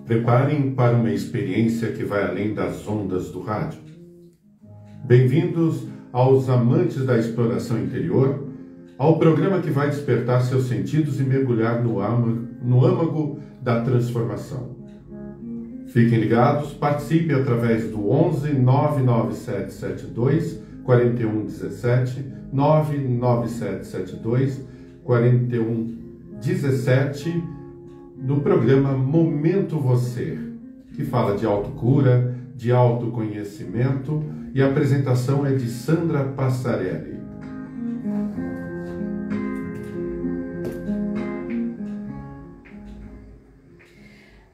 Preparem para uma experiência que vai além das ondas do rádio. Bem-vindos aos amantes da exploração interior, ao programa que vai despertar seus sentidos e mergulhar no âmago da transformação. Fiquem ligados, participe através do 11 99772 4117, 99772 4117, no programa Momento Você, que fala de autocura, de autoconhecimento, e a apresentação é de Sandra Passarelli.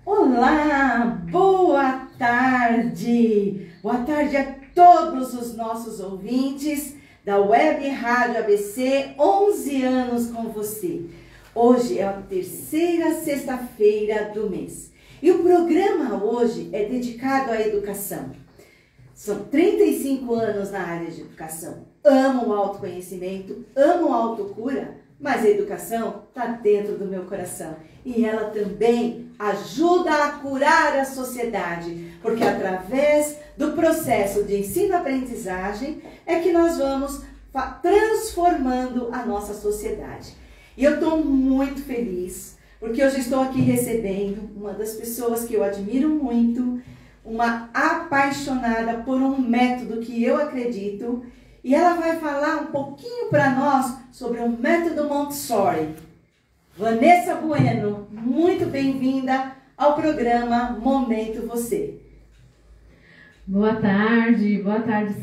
Olá, boa tarde! Boa tarde a todos os nossos ouvintes da Web Rádio ABC, 11 anos com você. Hoje é a terceira sexta-feira do mês e o programa hoje é dedicado à educação. São 35 anos na área de educação. Amo o autoconhecimento, amo a autocura, mas a educação está dentro do meu coração. E ela também ajuda a curar a sociedade, porque através do processo de ensino-aprendizagem é que nós vamos transformando a nossa sociedade. E eu estou muito feliz, porque hoje estou aqui recebendo uma das pessoas que eu admiro muito, uma apaixonada por um método que eu acredito, e ela vai falar um pouquinho para nós sobre o método Montessori. Vanessa Bueno, muito bem-vinda ao programa Momento Você. Boa tarde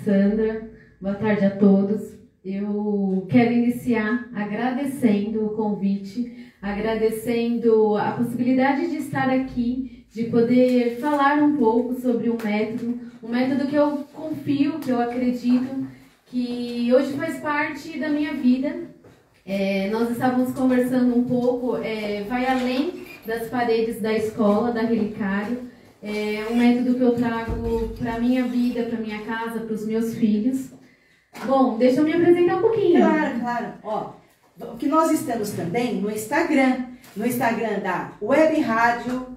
Sandra, boa tarde a todos. Eu quero iniciar agradecendo o convite, agradecendo a possibilidade de estar aqui, de poder falar um pouco sobre um método que eu confio, que eu acredito, que hoje faz parte da minha vida. Nós estávamos conversando um pouco, vai além das paredes da escola, da Relicário. É um método que eu trago para a minha vida, para minha casa, para os meus filhos. Bom, deixa eu me apresentar um pouquinho. Claro. Ó, que nós estamos também no Instagram da Web Rádio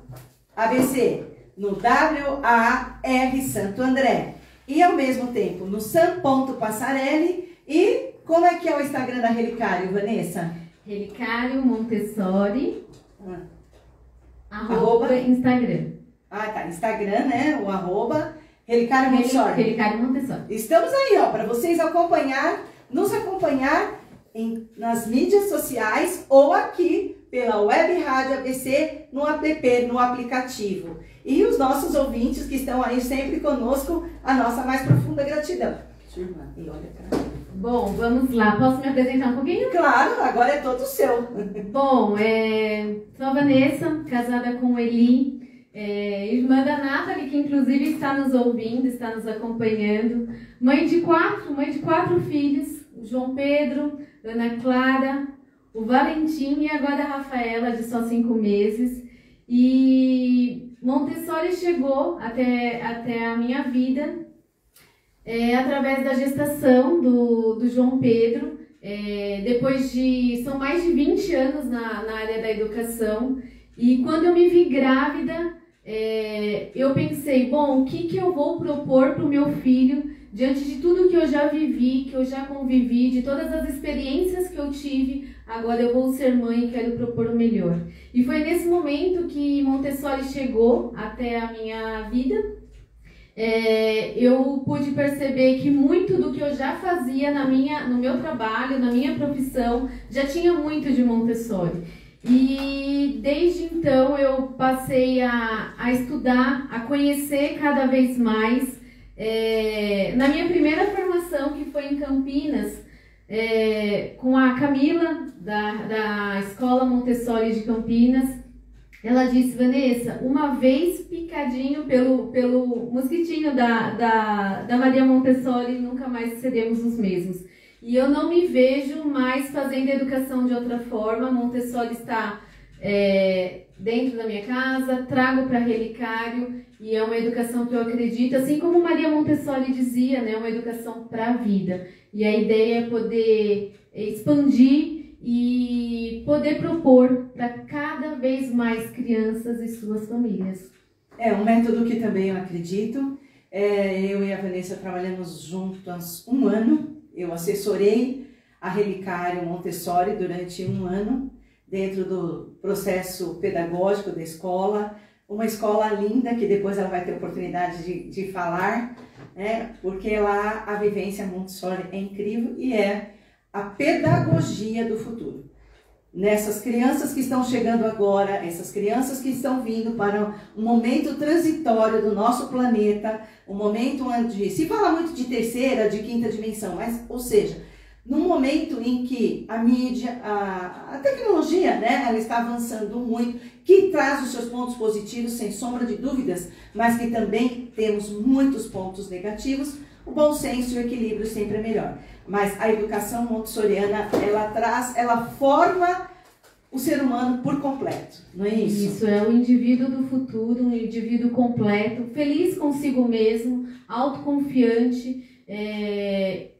ABC, no WAR Santo André. E ao mesmo tempo no Sam.Passarelli. E como é que é o Instagram da Relicário, Vanessa? Relicário Montessori, arroba Instagram. Ah, tá. Instagram, né? O arroba Relicário Montessori. Relicário Montessori. Estamos aí, ó, para vocês nos acompanhar nas mídias sociais ou aqui pela Web Rádio ABC no app, no aplicativo. E os nossos ouvintes que estão aí sempre conosco, a nossa mais profunda gratidão. E olha pra mim. Bom, vamos lá. Posso me apresentar um pouquinho? Claro, agora é todo seu. Bom, sou a Vanessa, casada com o Eli, irmã da Nathalie, que inclusive está nos ouvindo, está nos acompanhando. Mãe de quatro filhos, o João Pedro, Ana Clara, o Valentim e agora a Rafaela, de só 5 meses. E Montessori chegou até a minha vida através da gestação do João Pedro. São mais de 20 anos na área da educação. E quando eu me vi grávida, eu pensei, bom, o que eu vou propor para o meu filho diante de tudo que eu já vivi, que eu já convivi, de todas as experiências que eu tive, agora eu vou ser mãe e quero propor o melhor. E foi nesse momento que Montessori chegou até a minha vida. Eu pude perceber que muito do que eu já fazia no meu trabalho, na minha profissão, já tinha muito de Montessori. E desde então eu passei a estudar, a conhecer cada vez mais. Na minha primeira formação, que foi em Campinas, com a Camila, da Escola Montessori de Campinas, ela disse, Vanessa, uma vez picadinho pelo mosquitinho da Maria Montessori, nunca mais seremos os mesmos. E eu não me vejo mais fazendo educação de outra forma. Montessori está dentro da minha casa, trago para Relicário, e é uma educação que eu acredito, assim como Maria Montessori dizia, né, uma educação para a vida. E a ideia é poder expandir e poder propor para cada vez mais crianças e suas famílias. É um método que também eu acredito. Eu e a Vanessa trabalhamos juntas 1 ano. Eu assessorei a Relicário Montessori durante 1 ano, dentro do processo pedagógico da escola. Uma escola linda, que depois ela vai ter oportunidade de falar, né? Porque lá a vivência Montessori é incrível e é a pedagogia do futuro. Nessas crianças que estão chegando agora, essas crianças que estão vindo para um momento transitório do nosso planeta, um momento onde se fala muito de terceira, de quinta dimensão, mas, ou seja, num momento em que a mídia, a tecnologia, né, ela está avançando muito, que traz os seus pontos positivos, sem sombra de dúvidas, mas que também temos muitos pontos negativos, o bom senso e o equilíbrio sempre é melhor. Mas a educação montessoriana, ela forma o ser humano por completo, não é isso? Isso, é o indivíduo do futuro, um indivíduo completo, feliz consigo mesmo, autoconfiante,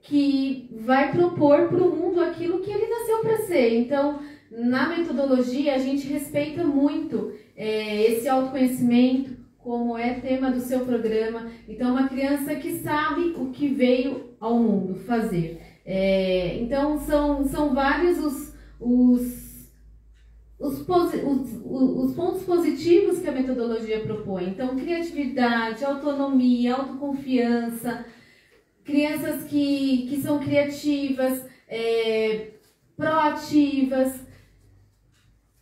que vai propor para o mundo aquilo que ele nasceu para ser. Então, na metodologia, a gente respeita muito esse autoconhecimento, como é tema do seu programa. Então, uma criança que sabe o que veio ao mundo fazer. Então, são vários os pontos positivos que a metodologia propõe. Então, criatividade, autonomia, autoconfiança, crianças que são criativas, proativas.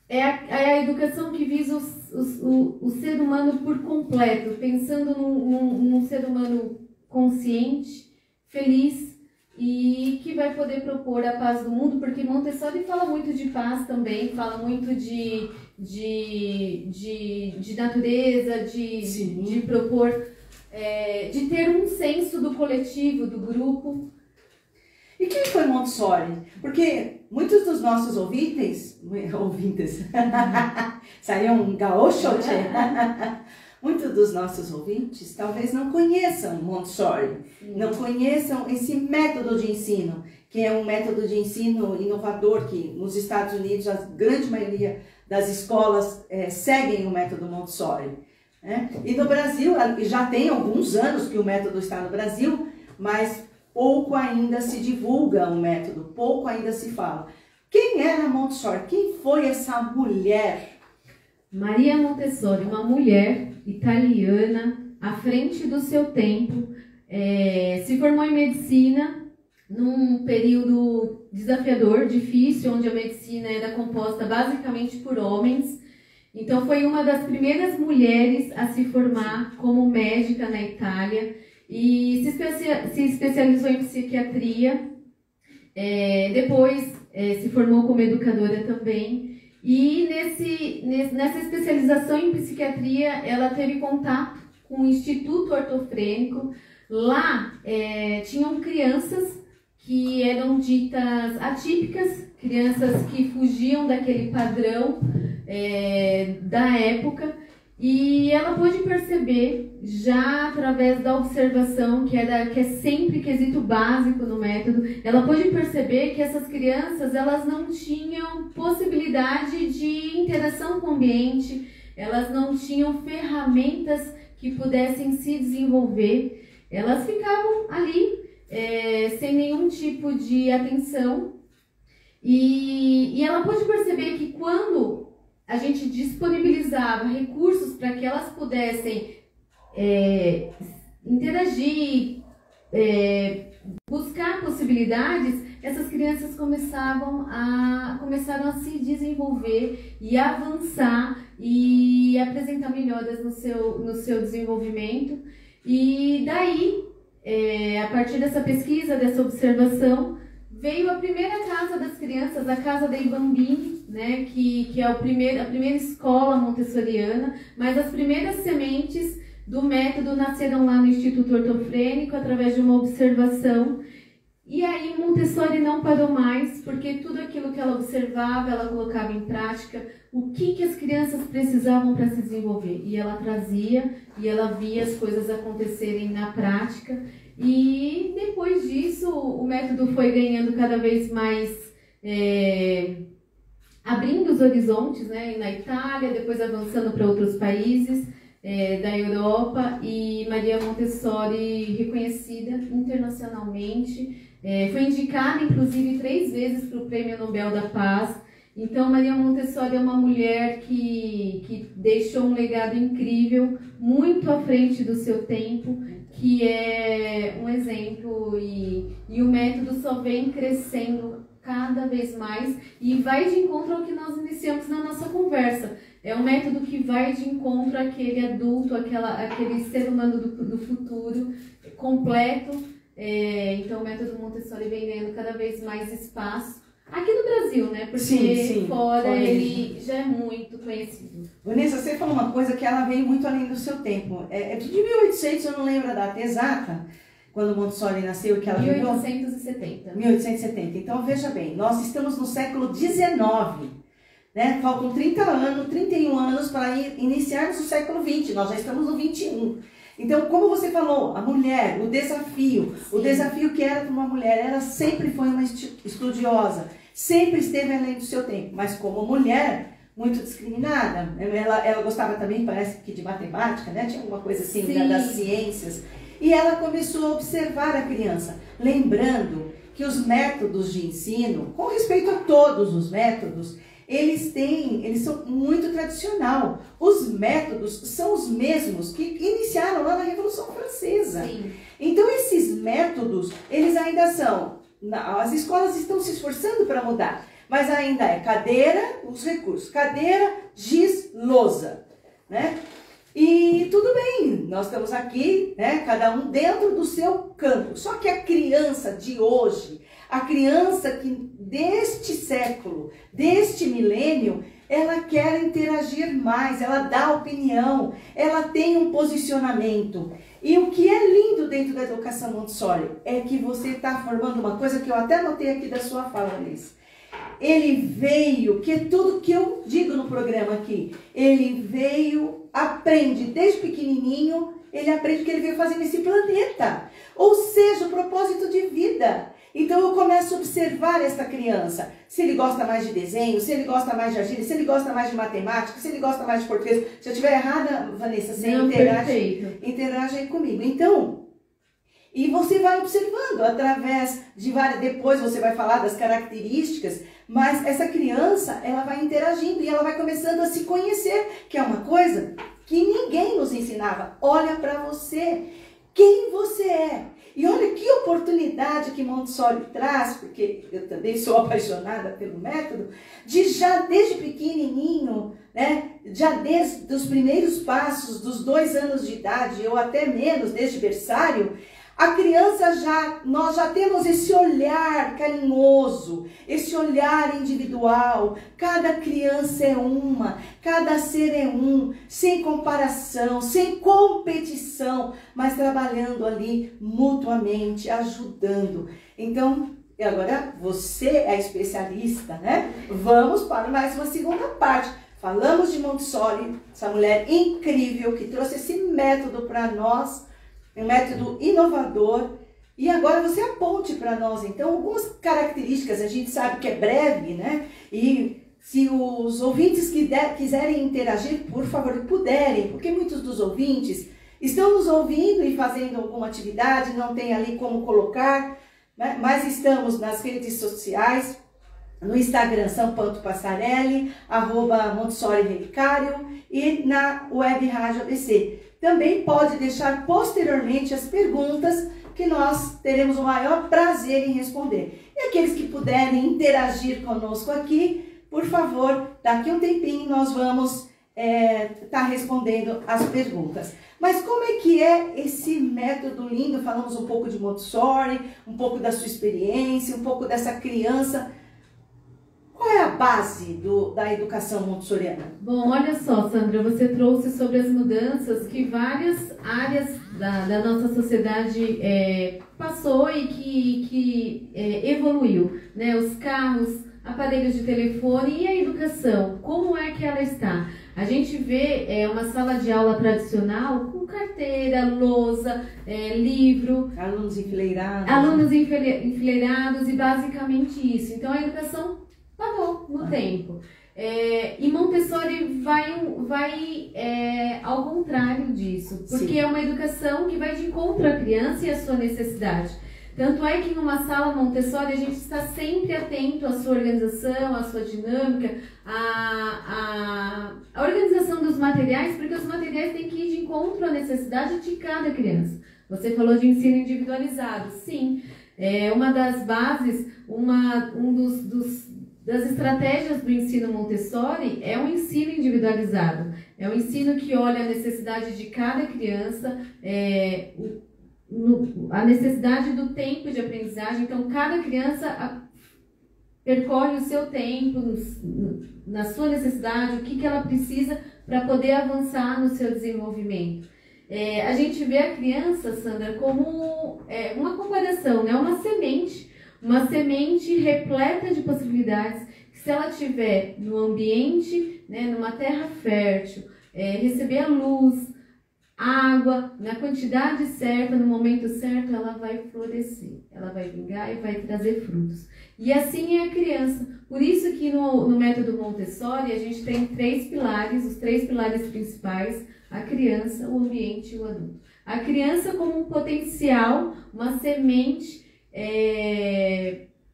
É a educação que visa o ser humano por completo, pensando num ser humano consciente, feliz e que vai poder propor a paz do mundo, porque Montessori fala muito de paz também, fala muito de natureza, de propor, de ter um senso do coletivo, do grupo. E quem foi Montessori? Porque muitos dos nossos ouvintes saiu um gaúcho, muitos dos nossos ouvintes talvez não conheçam Montessori, não conheçam esse método de ensino, que é um método de ensino inovador, que nos Estados Unidos a grande maioria das escolas seguem o método Montessori. E no Brasil, já tem alguns anos que o método está no Brasil, mas pouco ainda se divulga o método, pouco ainda se fala. Quem era Montessori? Quem foi essa mulher? Maria Montessori, uma mulher italiana, à frente do seu tempo, se formou em medicina num período desafiador, difícil, onde a medicina era composta basicamente por homens. Então foi uma das primeiras mulheres a se formar como médica na Itália e se especializou em psiquiatria. Depois se formou como educadora também. E nessa especialização em psiquiatria, ela teve contato com o Instituto Ortofrênico. Lá tinham crianças que eram ditas atípicas, crianças que fugiam daquele padrão da época. E ela pôde perceber, já através da observação, que é sempre quesito básico no método, ela pôde perceber que essas crianças elas não tinham possibilidade de interação com o ambiente, elas não tinham ferramentas que pudessem se desenvolver, elas ficavam ali sem nenhum tipo de atenção. E ela pôde perceber que quando a gente disponibilizava recursos para que elas pudessem interagir, buscar possibilidades, essas crianças começaram a se desenvolver e avançar e apresentar melhoras no seu desenvolvimento. E daí, a partir dessa pesquisa, dessa observação, veio a primeira casa das crianças, a Casa dei Bambini, né, que é a primeira escola montessoriana, mas as primeiras sementes do método nasceram lá no Instituto Ortofrênico, através de uma observação. E aí Montessori não parou mais, porque tudo aquilo que ela observava, ela colocava em prática, o que as crianças precisavam para se desenvolver. E ela trazia, e ela via as coisas acontecerem na prática. E depois disso, o método foi ganhando cada vez mais abrindo os horizontes, né, na Itália, depois avançando para outros países da Europa, e Maria Montessori reconhecida internacionalmente, foi indicada inclusive 3 vezes para o Prêmio Nobel da Paz. Então Maria Montessori é uma mulher que deixou um legado incrível, muito à frente do seu tempo, que é um exemplo, e o método só vem crescendo cada vez mais e vai de encontro ao que nós iniciamos na nossa conversa. É um método que vai de encontro àquele adulto, aquele ser humano do futuro completo. Então o método Montessori vem ganhando cada vez mais espaço aqui no Brasil, né? Porque sim, fora ele já é muito conhecido. Vanessa, você falou uma coisa que ela veio muito além do seu tempo. É de 1800, eu não lembro a data exata, quando Montessori nasceu e que ela 1870. 1870. Então, veja bem, nós estamos no século XIX, né? Faltam 30 anos, 31 anos para iniciarmos o século XX. Nós já estamos no 21. Então, como você falou, a mulher, o desafio que era para uma mulher, ela sempre foi uma estudiosa, sempre esteve além do seu tempo, mas como mulher, muito discriminada. Ela gostava também, parece que de matemática, né? Tinha alguma coisa assim das ciências. E ela começou a observar a criança, lembrando que os métodos de ensino, com respeito a todos os métodos, eles são muito tradicional. Os métodos são os mesmos que iniciaram lá na Revolução Francesa. Sim. Então, esses métodos, eles ainda são... As escolas estão se esforçando para mudar, mas ainda é cadeira, os recursos. Cadeira, giz, lousa, né? E tudo bem, nós estamos aqui, né, cada um dentro do seu campo. Só que a criança de hoje, a criança que deste século, deste milênio, ela quer interagir mais, ela dá opinião, ela tem um posicionamento. E o que é lindo dentro da educação Montessori é que você está formando uma coisa que eu até notei aqui da sua fala, Liz. Ele veio, que é tudo que eu digo no programa aqui, ele veio, aprende desde pequenininho, ele aprende o que ele veio fazer nesse planeta. Ou seja, o propósito de vida. Então eu começo a observar esta criança, se ele gosta mais de desenho, se ele gosta mais de agir, se ele gosta mais de matemática, se ele gosta mais de português. Se eu estiver errada, Vanessa, você interage aí comigo. Então, e você vai observando através de várias, depois você vai falar das características, mas essa criança, ela vai interagindo e ela vai começando a se conhecer, que é uma coisa que ninguém nos ensinava. Olha para você, quem você é. E olha que oportunidade que Montessori traz, porque eu também sou apaixonada pelo método, de já desde pequenininho, né, já desde os primeiros passos, dos 2 anos de idade, ou até menos, desde berçário, a criança nós já temos esse olhar carinhoso, esse olhar individual. Cada criança é uma, cada ser é um, sem comparação, sem competição, mas trabalhando ali mutuamente, ajudando. Então, agora você é especialista, né? Vamos para mais uma segunda parte. Falamos de Montessori, essa mulher incrível que trouxe esse método para nós, um método inovador, e agora você aponte para nós, então, algumas características. A gente sabe que é breve, né? E se os ouvintes quiserem interagir, por favor, puderem, porque muitos dos ouvintes estão nos ouvindo e fazendo alguma atividade, não tem ali como colocar, né? Mas estamos nas redes sociais, no Instagram São.Passarelli, @Montessori Relicário, e na Web Rádio ABC. Também pode deixar posteriormente as perguntas que nós teremos o maior prazer em responder. E aqueles que puderem interagir conosco aqui, por favor, daqui a um tempinho nós vamos estar respondendo as perguntas. Mas como é que é esse método lindo? Falamos um pouco de Montessori, um pouco da sua experiência, um pouco dessa criança. Qual é a base da educação montessoriana? Bom, olha só, Sandra, você trouxe sobre as mudanças que várias áreas da nossa sociedade passou e que evoluiu, né? Os carros, aparelhos de telefone e a educação, como é que ela está? A gente vê uma sala de aula tradicional com carteira, lousa, livro. Alunos enfileirados. Alunos enfileirados e basicamente isso. Então a educação parou no tempo. E Montessori vai ao contrário disso, porque é uma educação que vai de encontro à criança e à sua necessidade. Tanto é que em uma sala Montessori a gente está sempre atento à sua organização, à sua dinâmica, à organização dos materiais, porque os materiais têm que ir de encontro à necessidade de cada criança. Você falou de ensino individualizado, sim. Uma das bases, das estratégias do ensino Montessori é o ensino individualizado. É um ensino que olha a necessidade de cada criança, a necessidade do tempo de aprendizagem. Então, cada criança percorre o seu tempo, na sua necessidade, o que ela precisa para poder avançar no seu desenvolvimento. A gente vê a criança, Sandra, como uma comparação, né? Uma semente repleta de possibilidades, que se ela estiver no ambiente, né, numa terra fértil, receber a luz, água, na quantidade certa, no momento certo, ela vai florescer, ela vai vingar e vai trazer frutos. E assim é a criança. Por isso que no método Montessori a gente tem 3 pilares, os 3 pilares principais: a criança, o ambiente e o adulto. A criança como um potencial, uma semente,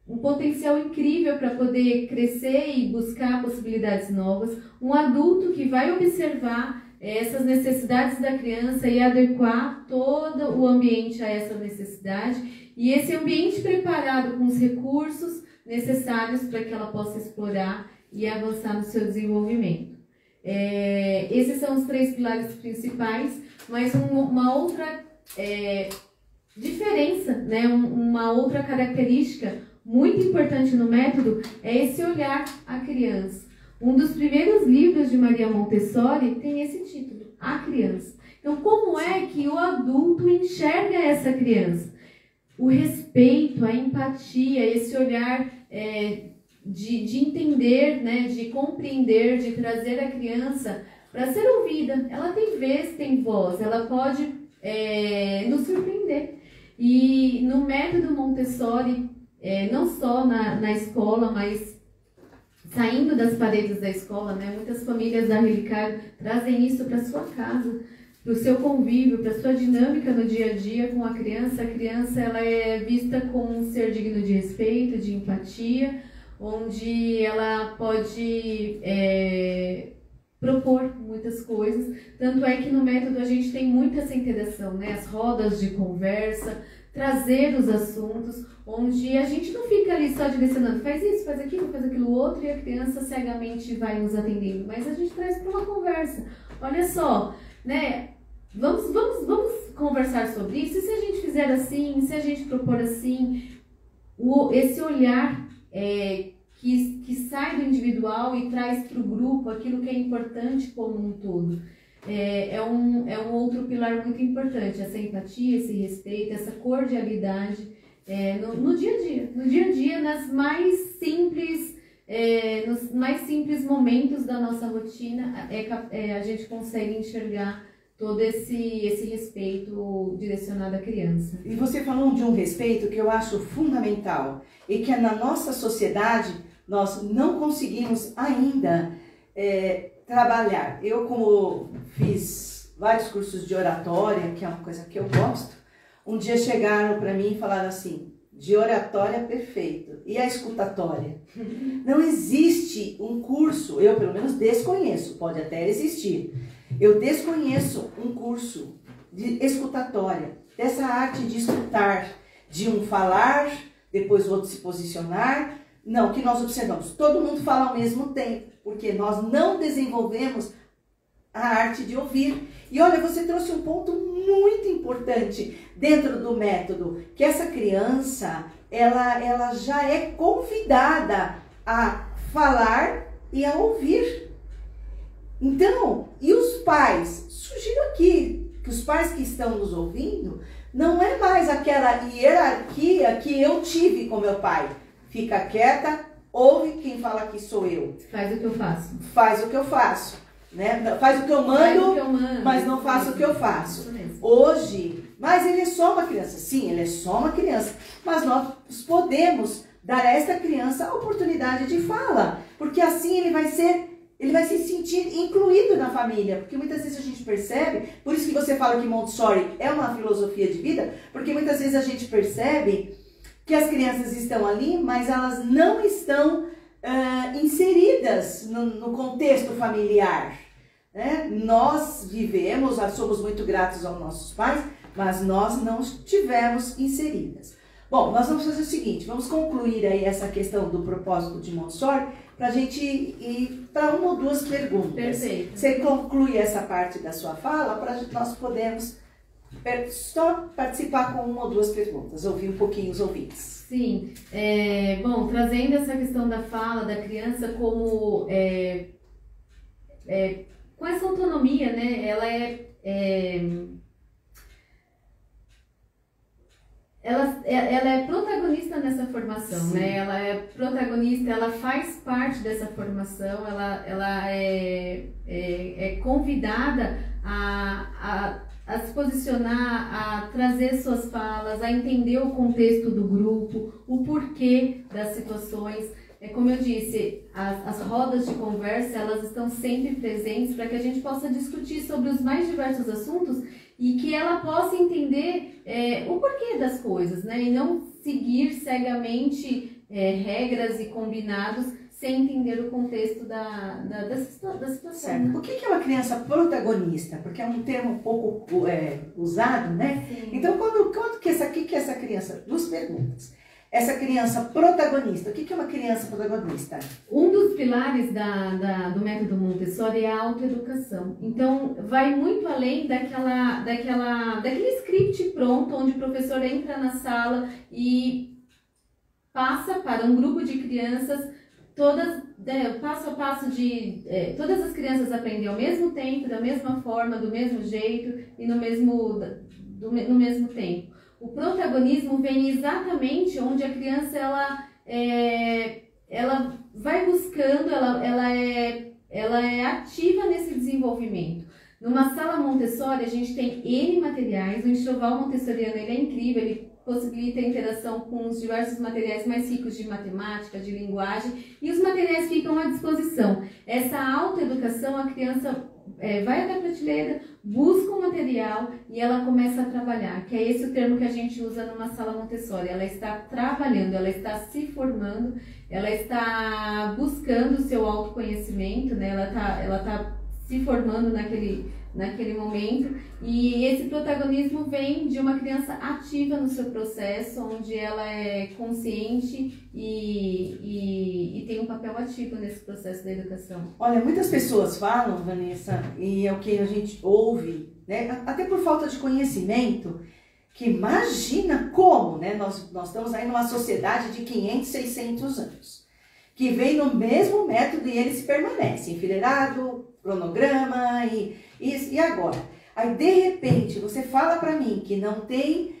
um potencial incrível para poder crescer e buscar possibilidades novas. Um adulto que vai observar essas necessidades da criança e adequar todo o ambiente a essa necessidade, e esse ambiente preparado com os recursos necessários para que ela possa explorar e avançar no seu desenvolvimento. Esses são os 3 pilares principais, mas uma outra diferença, né? Uma outra característica muito importante no método é esse olhar à criança. Um dos primeiros livros de Maria Montessori tem esse título, A Criança. Então, como é que o adulto enxerga essa criança? O respeito, a empatia, esse olhar de entender, né, de compreender, de trazer a criança para ser ouvida. Ela tem vez, tem voz, ela pode nos surpreender. E no método Montessori, não só na escola, mas saindo das paredes da escola, né? Muitas famílias da Relicário trazem isso para sua casa, para o seu convívio, para a sua dinâmica no dia a dia com a criança. A criança, ela é vista como um ser digno de respeito, de empatia, onde ela pode propor muitas coisas. Tanto é que no método a gente tem muita essa interação, né? As rodas de conversa, trazer os assuntos, onde a gente não fica ali só direcionando, faz isso, faz aquilo outro, e a criança cegamente vai nos atendendo, mas a gente traz para uma conversa. Olha só, né? Vamos conversar sobre isso, e se a gente fizer assim, se a gente propor assim, esse olhar que sai do individual e traz para o grupo aquilo que é importante como um todo. É um outro pilar muito importante, essa empatia, esse respeito, essa cordialidade no dia a dia, nos mais simples momentos da nossa rotina, a gente consegue enxergar todo esse respeito direcionado à criança. E você falou de um respeito que eu acho fundamental e que na nossa sociedade nós não conseguimos ainda trabalhar. Eu, como fiz vários cursos de oratória, que é uma coisa que eu gosto, um dia chegaram para mim e falaram assim: de oratória perfeito, e a escutatória? Não existe um curso, eu pelo menos desconheço, pode até existir, eu desconheço um curso de escutatória, dessa arte de escutar, de um falar, depois o outro se posicionar. Não, que nós observamos, todo mundo fala ao mesmo tempo, porque nós não desenvolvemos a arte de ouvir. E olha, você trouxe um ponto muito importante dentro do método, que essa criança, ela já é convidada a falar e a ouvir. Então, e os pais? Sugiro aqui que os pais que estão nos ouvindo, não é mais aquela hierarquia que eu tive com meu pai. Fica quieta, ouve, quem fala aqui sou eu. Faz o que eu faço. Faz o que eu faço. né? Faz o que eu mando, mas não faço o que eu faço. Hoje, mas ele é só uma criança. Sim, ele é só uma criança. Mas nós podemos dar a esta criança a oportunidade de fala. Porque assim ele vai se sentir incluído na família. Porque muitas vezes a gente percebe, por isso que você fala que Montessori é uma filosofia de vida, porque muitas vezes a gente percebe que as crianças estão ali, mas elas não estão inseridas no contexto familiar. Né? Nós vivemos, somos muito gratos aos nossos pais, mas nós não estivemos inseridas. Bom, nós vamos fazer o seguinte, vamos concluir aí essa questão do propósito de Montessori para a gente ir para uma ou duas perguntas. Perfeito. Você conclui essa parte da sua fala para nós podermos só participar com uma ou duas perguntas, ouvir um pouquinho os ouvintes. Sim, bom, trazendo essa questão da fala da criança como com essa autonomia, né? Ela é protagonista nessa formação, sim, né? Ela é protagonista, ela faz parte dessa formação, ela é convidada a se posicionar, a trazer suas falas, a entender o contexto do grupo, o porquê das situações. Como eu disse, as rodas de conversa, elas estão sempre presentes para que a gente possa discutir sobre os mais diversos assuntos e que ela possa entender o porquê das coisas, né? E não seguir cegamente regras e combinados sem entender o contexto da situação. Certo. Né? O que é uma criança protagonista? Porque é um termo um pouco usado, né? Sim. Então, quando que é essa criança? Duas perguntas. Essa criança protagonista, o que é uma criança protagonista? Um dos pilares do método Montessori é a autoeducação. Então, vai muito além daquele script pronto, onde o professor entra na sala e passa para um grupo de crianças, passo a passo todas as crianças aprendem ao mesmo tempo, da mesma forma, do mesmo jeito e no mesmo tempo. O protagonismo vem exatamente onde a criança ela vai buscando, ela é ativa nesse desenvolvimento. Numa sala Montessori a gente tem N materiais, o enxoval montessoriano ele é incrível, ele possibilita a interação com os diversos materiais mais ricos de matemática, de linguagem, e os materiais ficam à disposição. Essa autoeducação, a criança vai até a prateleira, busca o material e ela começa a trabalhar, que é esse o termo que a gente usa numa sala Montessori. Ela está trabalhando, ela está se formando, ela está buscando o seu autoconhecimento, né? Ela tá se formando naquele momento, e esse protagonismo vem de uma criança ativa no seu processo, onde ela é consciente e tem um papel ativo nesse processo da educação. Olha, muitas pessoas falam, Vanessa, e é o que a gente ouve, né? Até por falta de conhecimento, que imagina como, né? Nós estamos aí numa sociedade de 500, 600 anos, que vem no mesmo método e ele se permanece, enfileirado, cronograma e agora. Aí, de repente, você fala para mim que não tem,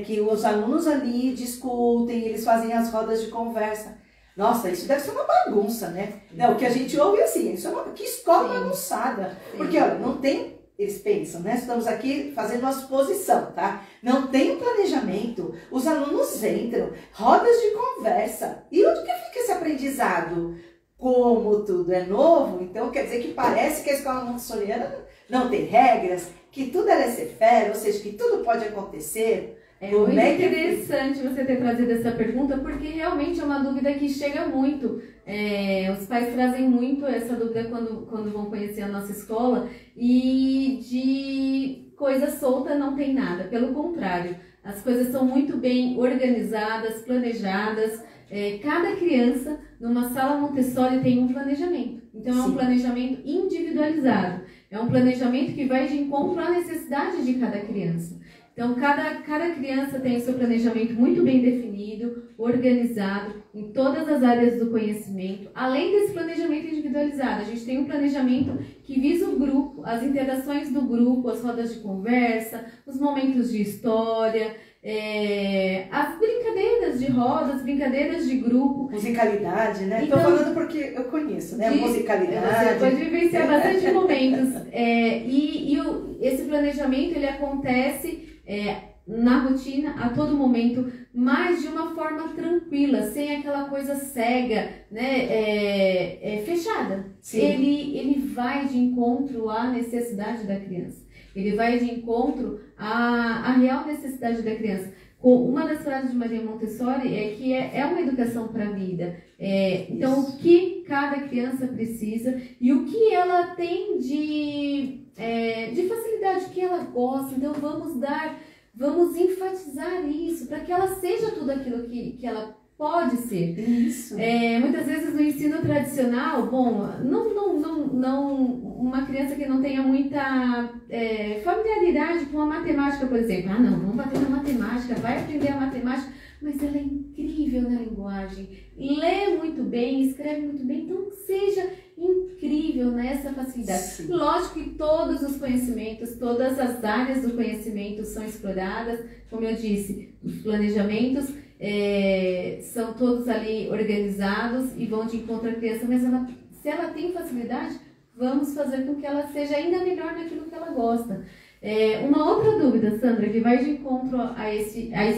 que os alunos ali discutem, eles fazem as rodas de conversa. Nossa, isso deve ser uma bagunça, né? Não, o que a gente ouve é assim, isso que escola bagunçada. Sim. Porque, olha, não tem, eles pensam, né? Estamos aqui fazendo uma suposição, tá? Não tem um planejamento, os alunos entram, rodas de conversa. E onde que fica esse aprendizado? Como tudo é novo, então quer dizer que parece que a escola montessoriana não tem regras, que tudo é laissez-faire, ou seja, que tudo pode acontecer. É muito interessante você ter trazido essa pergunta, porque realmente é uma dúvida que chega muito. Os pais trazem muito essa dúvida quando vão conhecer a nossa escola, e de coisa solta não tem nada, pelo contrário, as coisas são muito bem organizadas, planejadas. Cada criança numa sala Montessori tem um planejamento, então é um planejamento individualizado, é um planejamento que vai de encontro à necessidade de cada criança. Então, cada criança tem o seu planejamento muito bem definido, organizado, em todas as áreas do conhecimento. Além desse planejamento individualizado, a gente tem um planejamento que visa o grupo, as interações do grupo, as rodas de conversa, os momentos de história, as brincadeiras brincadeiras de rodas, brincadeiras de grupo. Musicalidade, né? Então, tô falando porque eu conheço, né? Musicalidade. Você pode vivenciar bastante momentos. Esse planejamento, ele acontece na rotina, a todo momento, mas de uma forma tranquila, sem aquela coisa cega, né? Fechada. Ele vai de encontro à necessidade da criança. Ele vai de encontro à real necessidade da criança. Uma das frases de Maria Montessori é que é uma educação para a vida. Então, o que cada criança precisa e o que ela tem de facilidade, o que ela gosta. Então, vamos enfatizar isso para que ela seja tudo aquilo que ela pode ser. Isso. Muitas vezes no ensino tradicional, uma criança que não tenha muita familiaridade com a matemática, por exemplo. Não, vamos bater na matemática, vai aprender a matemática, mas ela é incrível na linguagem, lê muito bem, escreve muito bem, então seja incrível nessa facilidade. Sim. Lógico que todos os conhecimentos, todas as áreas do conhecimento são exploradas, como eu disse, os planejamentos são todos ali organizados e vão de encontro à criança, mas se ela tem facilidade, vamos fazer com que ela seja ainda melhor naquilo que ela gosta. Uma outra dúvida, Sandra, que vai de encontro a isso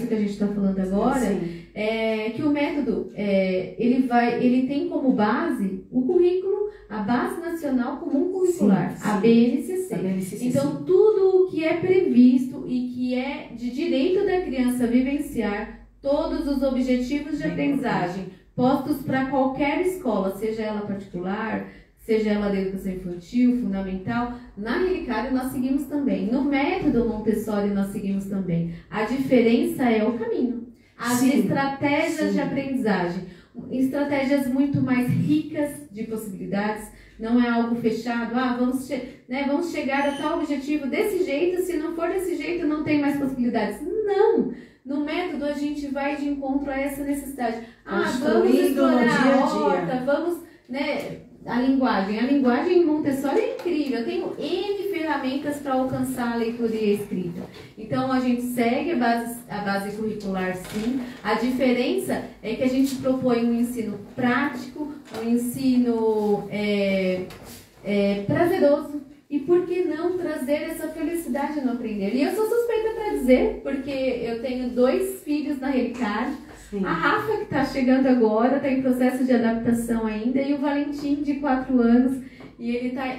que a gente está falando agora, é que o método, ele tem como base o currículo, a Base Nacional Comum Curricular, a BNCC. Então, tudo o que é previsto e que é de direito da criança vivenciar, todos os objetivos de aprendizagem postos para qualquer escola, seja ela particular, seja ela de educação infantil, fundamental, na Relicário nós seguimos também. No método Montessori nós seguimos também. A diferença é o caminho. As estratégias de aprendizagem. Estratégias muito mais ricas de possibilidades. Não é algo fechado. Vamos chegar a tal objetivo desse jeito. Se não for desse jeito, não tem mais possibilidades. Não! No método, a gente vai de encontro a essa necessidade. Vamos explorar a horta, vamos... A linguagem Montessori é incrível. Eu tenho N ferramentas para alcançar a leitura e a escrita. Então, a gente segue a base curricular, sim. A diferença é que a gente propõe um ensino prático, um ensino prazeroso. E por que não trazer essa felicidade no aprender? E eu sou suspeita para dizer, porque eu tenho 2 filhos na Relicário. A Rafa, que está chegando agora, está em processo de adaptação ainda, e o Valentim, de 4 anos, e ele está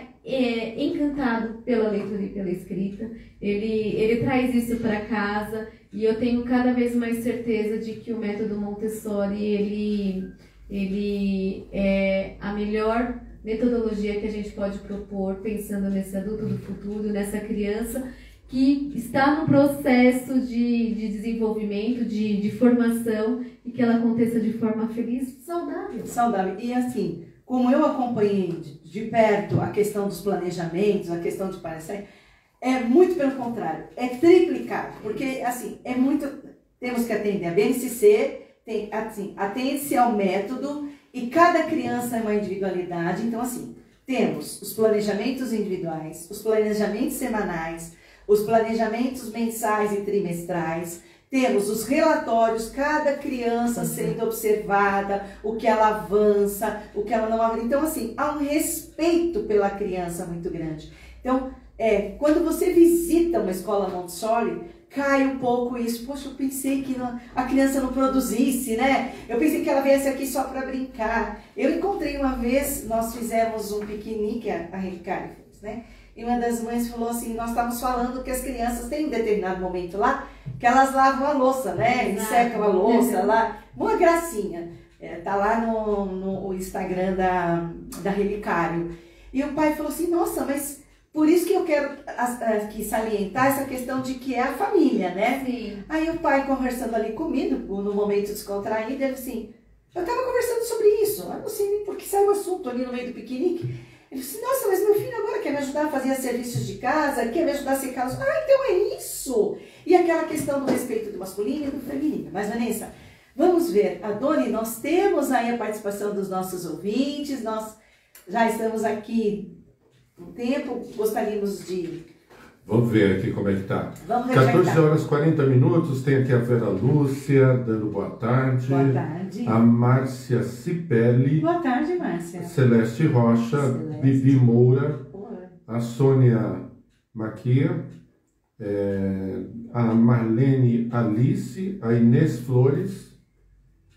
encantado pela leitura e pela escrita. Ele traz isso para casa, e eu tenho cada vez mais certeza de que o método Montessori, ele é a melhor metodologia que a gente pode propor, pensando nesse adulto do futuro, nessa criança que está no processo de desenvolvimento, de formação, e que ela aconteça de forma feliz, saudável. Saudável. E assim, como eu acompanhei de perto a questão dos planejamentos, a questão de parecer, é muito pelo contrário, é triplicado, porque assim, temos que atender a BNCC, atende-se ao método, e cada criança é uma individualidade. Então assim, temos os planejamentos individuais, os planejamentos semanais, os planejamentos mensais e trimestrais, temos os relatórios, cada criança sendo observada, o que ela avança, o que ela não avança. Então, assim, há um respeito pela criança muito grande. Então, quando você visita uma escola Montessori, cai um pouco isso. Poxa, eu pensei que a criança não produzisse, né? Eu pensei que ela viesse aqui só para brincar. Eu encontrei uma vez, nós fizemos um piquenique, a Relicário fez, né? E uma das mães falou assim, nós estávamos falando que as crianças têm um determinado momento lá, que elas lavam a louça, né? E secam a louça lá. Uma gracinha. Tá lá no Instagram da Relicário. E o pai falou assim, nossa, mas por isso que eu quero aqui salientar essa questão de que é a família, né? Sim. Aí o pai conversando ali comigo, no momento descontraído, ele assim, eu estava conversando sobre isso, eu não sei nem por que saiu o assunto ali no meio do piquenique. Ele disse, nossa, mas meu filho agora quer me ajudar a fazer serviços de casa, quer me ajudar a secar os... então é isso! E aquela questão do respeito do masculino e do feminino. Mas, Vanessa, vamos ver. Adoni, nós temos aí a participação dos nossos ouvintes, nós já estamos aqui um tempo, gostaríamos de Vamos ver aqui como é que tá. Vamos 14 horas 40 minutos, tem aqui a Vera Lúcia dando boa tarde. Boa tarde. A Márcia Cipelli. Boa tarde, Márcia. Celeste Rocha, Celeste. Bibi Moura, Boa. a Sônia Maquia, a Marlene Alice, a Inês Flores,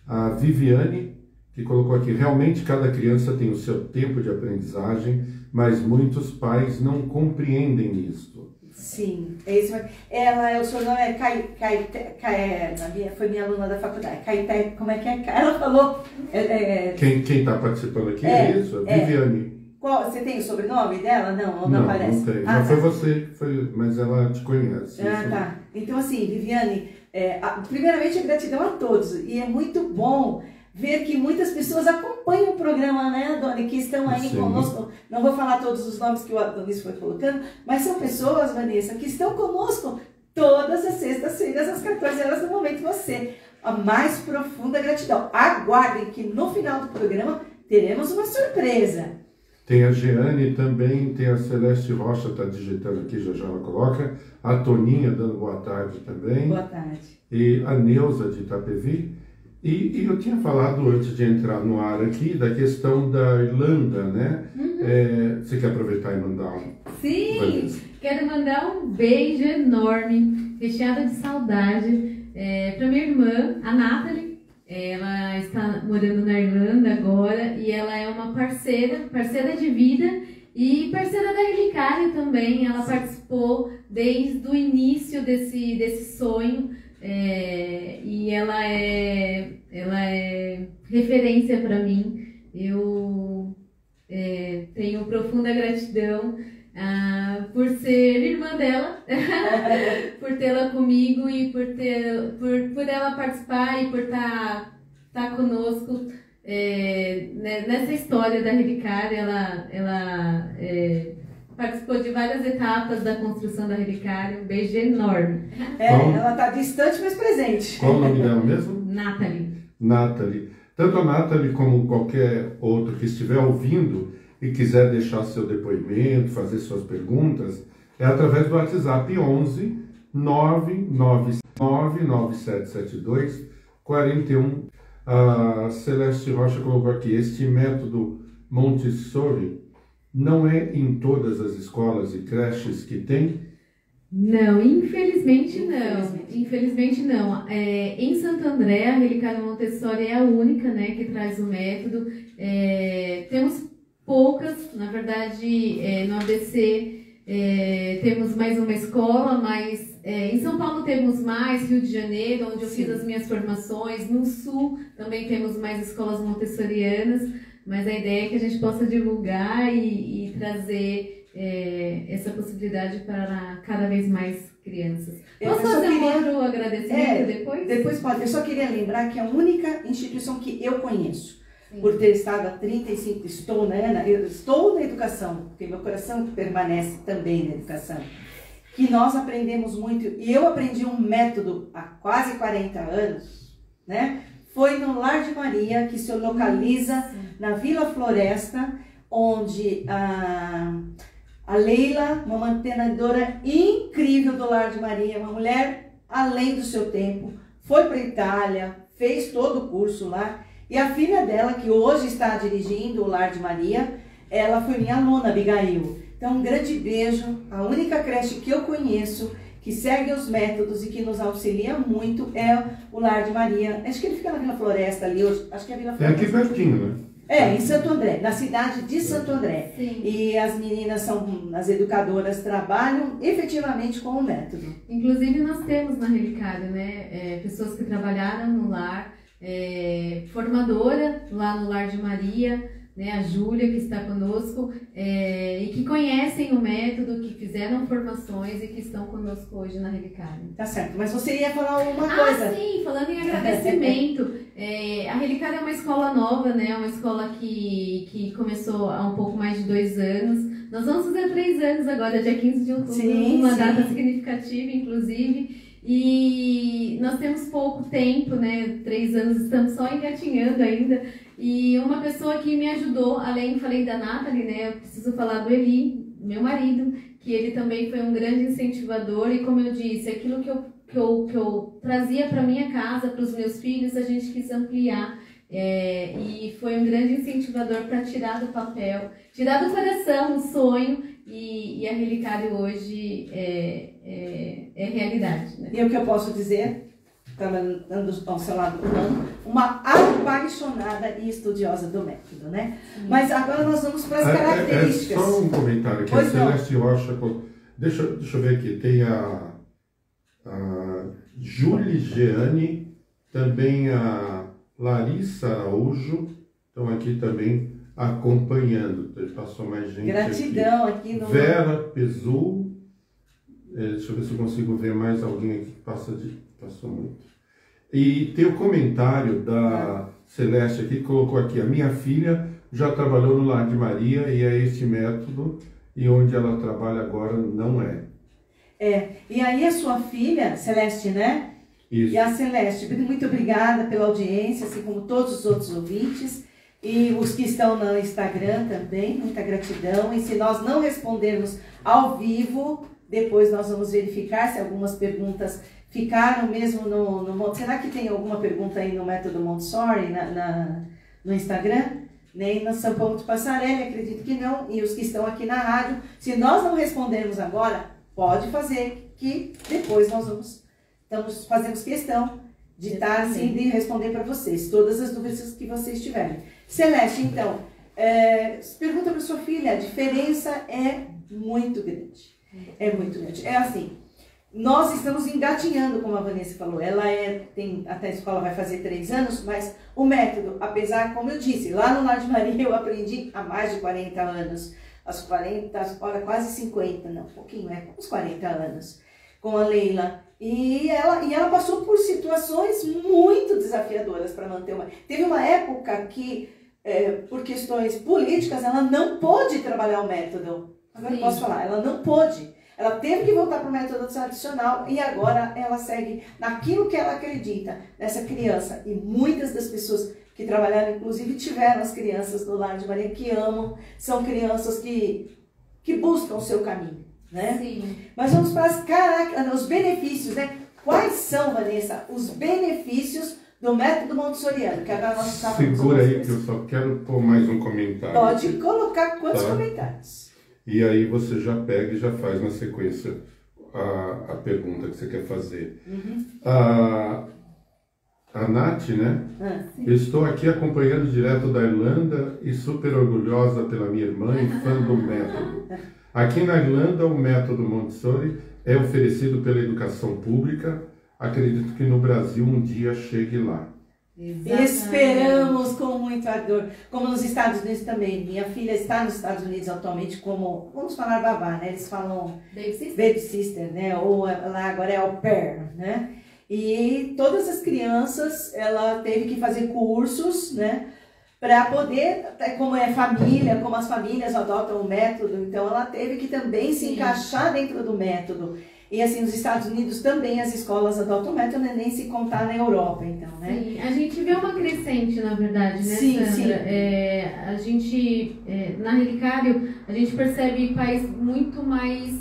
a Viviane, que colocou aqui, realmente cada criança tem o seu tempo de aprendizagem, mas muitos pais não compreendem isto. Sim, é isso. O seu nome é foi minha aluna da faculdade. Caeté, como é que é? Ela falou. Quem está participando aqui é isso, a Viviane. Você tem o sobrenome dela? Não, não aparece. Não tem. Não foi você, mas ela te conhece. Ah, tá. Então, assim, Viviane, primeiramente, gratidão a todos. E é muito bom ver que muitas pessoas acompanham o programa, né, Doni, que estão aí Sim. conosco. Não vou falar todos os nomes que o Adonis foi colocando, mas são pessoas, Vanessa, que estão conosco todas as sextas-feiras, às 14 horas, no Momento Você. A mais profunda gratidão. Aguardem que no final do programa teremos uma surpresa. Tem a Jeane também, tem a Celeste Rocha, está digitando aqui, já ela coloca. A Toninha dando boa tarde também. Boa tarde. E a Neuza de Itapevi. E eu tinha falado antes de entrar no ar aqui da questão da Irlanda, né? Você quer aproveitar e mandar um? Sim! Quero mandar um beijo enorme, recheado de saudade, para minha irmã, a Nathalie. Ela está morando na Irlanda agora e ela é uma parceira de vida e parceira da Relicário também. Ela participou desde o início desse sonho. E ela é referência para mim. Eu tenho profunda gratidão por ser irmã dela, por tê-la comigo e por ela participar e por estar conosco nessa história da Relicário. Ela participou de várias etapas da construção da Relicário. Um beijo enorme. Ela está distante, mas presente. Qual o nome dela mesmo? Nathalie. Tanto a Nathalie como qualquer outro que estiver ouvindo e quiser deixar seu depoimento, fazer suas perguntas, é através do WhatsApp 11 999 9772 41. A Celeste Rocha colocou aqui, este método Montessori não é em todas as escolas e creches que tem? Não, infelizmente não. Em Santo André, a Relicário Montessori é a única, né, que traz o método. Temos poucas, na verdade, no ABC temos mais uma escola, mas em São Paulo temos mais, Rio de Janeiro, onde eu fiz as minhas formações, no Sul também temos mais escolas montessorianas. Mas a ideia é que a gente possa divulgar e trazer essa possibilidade para cada vez mais crianças. Posso fazer um outro agradecimento depois? Depois pode. Eu só queria lembrar que é a única instituição que eu conheço, por ter estado há 35, estou na educação, porque meu coração permanece também na educação, que nós aprendemos muito, e eu aprendi um método há quase 40 anos, né? Foi no Lar de Maria, que se localiza na Vila Floresta, onde a Leila, uma mantenedora incrível do Lar de Maria, uma mulher além do seu tempo, foi para a Itália, fez todo o curso lá, e a filha dela, que hoje está dirigindo o Lar de Maria, ela foi minha aluna, Abigail. Então, um grande beijo. A única creche que eu conheço que segue os métodos e que nos auxilia muito é o Lar de Maria. Acho que ele fica na Vila Floresta ali hoje. Acho que é a Vila Floresta. É aqui pertinho, né? Em Santo André, na cidade de Santo André. Sim. E as meninas as educadoras, trabalham efetivamente com o método. Inclusive nós temos na Relicário, né, pessoas que trabalharam no lar, formadora lá no Lar de Maria, né, a Júlia, que está conosco, e que conhecem o método, que fizeram formações e que estão conosco hoje na Relicário. Tá certo, mas você ia falar uma coisa. Sim, falando em agradecimento, a Relicário é uma escola nova, né, uma escola que começou há um pouco mais de 2 anos. Nós vamos fazer 3 anos agora, dia 15 de outubro, uma data significativa, inclusive. E nós temos pouco tempo, né? 3 anos, estamos só engatinhando ainda. E uma pessoa que me ajudou, falei da Nathalie, né? Eu preciso falar do Eli, meu marido, que ele também foi um grande incentivador e, como eu disse, aquilo que eu trazia para minha casa, para os meus filhos, a gente quis ampliar. E foi um grande incentivador para tirar do papel, tirar do coração o sonho, e a Relicário hoje é realidade, né? E o que eu posso dizer, andando ao seu lado do ano, uma apaixonada e estudiosa do método, né? Mas agora nós vamos para as características. Só um comentário aqui, a Celeste Rocha, deixa eu ver aqui, tem a Julie Geane, também a Larissa Araújo, estão aqui também acompanhando. Passou mais gente. Gratidão aqui no... Vera Pesul, deixa eu ver se eu consigo ver mais alguém aqui que passou muito. E tem o comentário da Celeste aqui, que colocou aqui: a minha filha já trabalhou no Lar de Maria e é este método, e onde ela trabalha agora não é. E aí a sua filha, Celeste, né? Isso. E a Celeste, muito obrigada pela audiência, assim como todos os outros ouvintes, e os que estão no Instagram também, muita gratidão. E se nós não respondermos ao vivo, depois nós vamos verificar se algumas perguntas ficaram mesmo no... Será que tem alguma pergunta aí no método Montessori, no Instagram? Nem na São Paulo de Passarelli, acredito que não. E os que estão aqui na rádio, se nós não respondermos agora, pode fazer, que depois nós fazemos questão de estar assim, de responder para vocês, todas as dúvidas que vocês tiverem. Celeste, então, pergunta para sua filha, a diferença é muito grande. É muito grande. É assim, nós estamos engatinhando, como a Vanessa falou, ela até a escola vai fazer 3 anos, mas o método, apesar, como eu disse, lá no Lar de Maria eu aprendi há mais de 40 anos, quase 50, não, um pouquinho, uns 40 anos, com a Leila. E ela passou por situações muito desafiadoras para manter uma... Teve uma época que, por questões políticas, ela não pôde trabalhar o método. Agora eu posso falar, ela não pôde. Ela teve que voltar para o método tradicional e agora ela segue naquilo que ela acredita, nessa criança. E muitas das pessoas que trabalharam, inclusive, tiveram as crianças do Lar de Maria que amam, são crianças que buscam o seu caminho, né? Sim. Mas vamos para os benefícios, né? Quais são, Vanessa, os benefícios do método montessoriano? Que agora nós estamos... Segura aí que eu só quero pôr mais um comentário. Pode colocar quantos comentários. E aí você já pega e já faz na sequência a pergunta que você quer fazer. Uhum. A Nath, né? Estou aqui acompanhando direto da Irlanda e super orgulhosa pela minha irmã e fã do método. Aqui na Irlanda, o método Montessori é oferecido pela educação pública. Acredito que no Brasil um dia chegue lá. Exatamente. Esperamos com muito ardor, como nos Estados Unidos também. Minha filha está nos Estados Unidos atualmente como, vamos falar babá, né? Eles falam baby sister, né? Ou lá agora é au pair, né? E todas as crianças, ela teve que fazer cursos, né? Para poder, como é família, como as famílias adotam o método, então ela teve que também se encaixar dentro do método. E assim, nos Estados Unidos também as escolas adotam o método, nem se contar na Europa, então, né? Sim, a gente vê uma crescente, na verdade, né, sim, Sandra? Sim. A gente, na Relicário, a gente percebe pais muito mais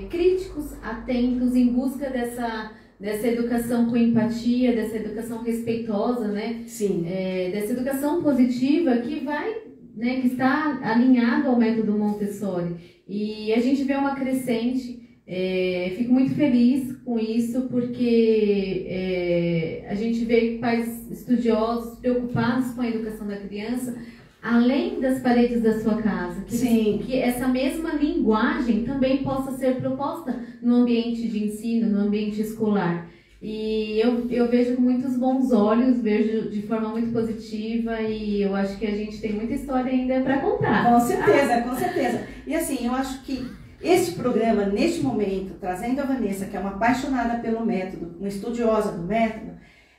críticos, atentos, em busca dessa educação com empatia, dessa educação respeitosa, né? Sim. Dessa educação positiva que vai, né, que está alinhado ao método Montessori. E a gente vê uma crescente. Fico muito feliz com isso, porque a gente vê pais estudiosos preocupados com a educação da criança, além das paredes da sua casa, que essa mesma linguagem também possa ser proposta no ambiente de ensino, no ambiente escolar. E eu vejo com muitos bons olhos, vejo de forma muito positiva, e eu acho que a gente tem muita história ainda para contar. Com certeza, com certeza. E assim, eu acho que este programa, neste momento, trazendo a Vanessa, que é uma apaixonada pelo método, uma estudiosa do método,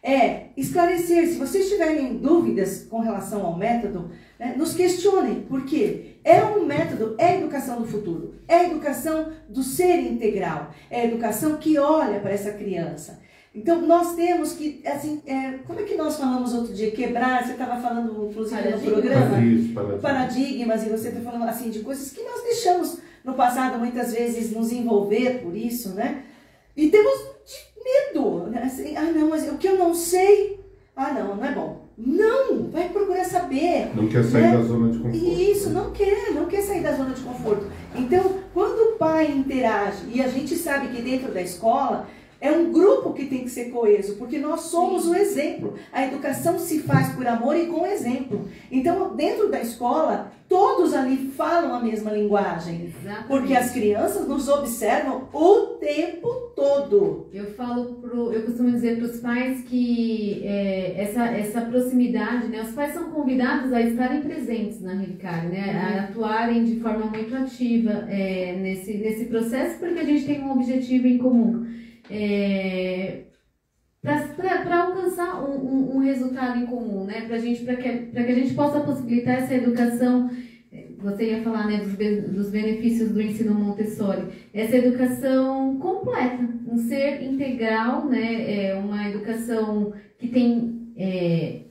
é esclarecer. Se vocês tiverem dúvidas com relação ao método, né, nos questionem, porque é um método, é a educação do futuro, é a educação do ser integral, é a educação que olha para essa criança. Então, nós temos que, assim, como é que nós falamos outro dia? Quebrar, você estava falando, inclusive, no programa, paradigmas, e você está falando, assim, de coisas que nós deixamos no passado muitas vezes nos envolver por isso, né? E temos medo, né? Assim, não, mas o que eu não sei, não é bom. Não, vai procurar saber. Não quer sair da zona de conforto. Isso, não quer sair da zona de conforto. Então, quando o pai interage, e a gente sabe que dentro da escola é um grupo que tem que ser coeso, porque nós somos o exemplo. A educação se faz por amor e com exemplo. Então, dentro da escola, todos ali falam a mesma linguagem. Exatamente. Porque as crianças nos observam o tempo todo. Eu costumo dizer para os pais que essa proximidade, né? Os pais são convidados a estarem presentes na Relicário, né? A atuarem de forma muito ativa nesse processo, porque a gente tem um objetivo em comum. Para alcançar um resultado em comum, né? Para que a gente possa possibilitar essa educação. Você ia falar, né, dos benefícios do ensino Montessori. Essa educação completa, um ser integral, né? Uma educação que tem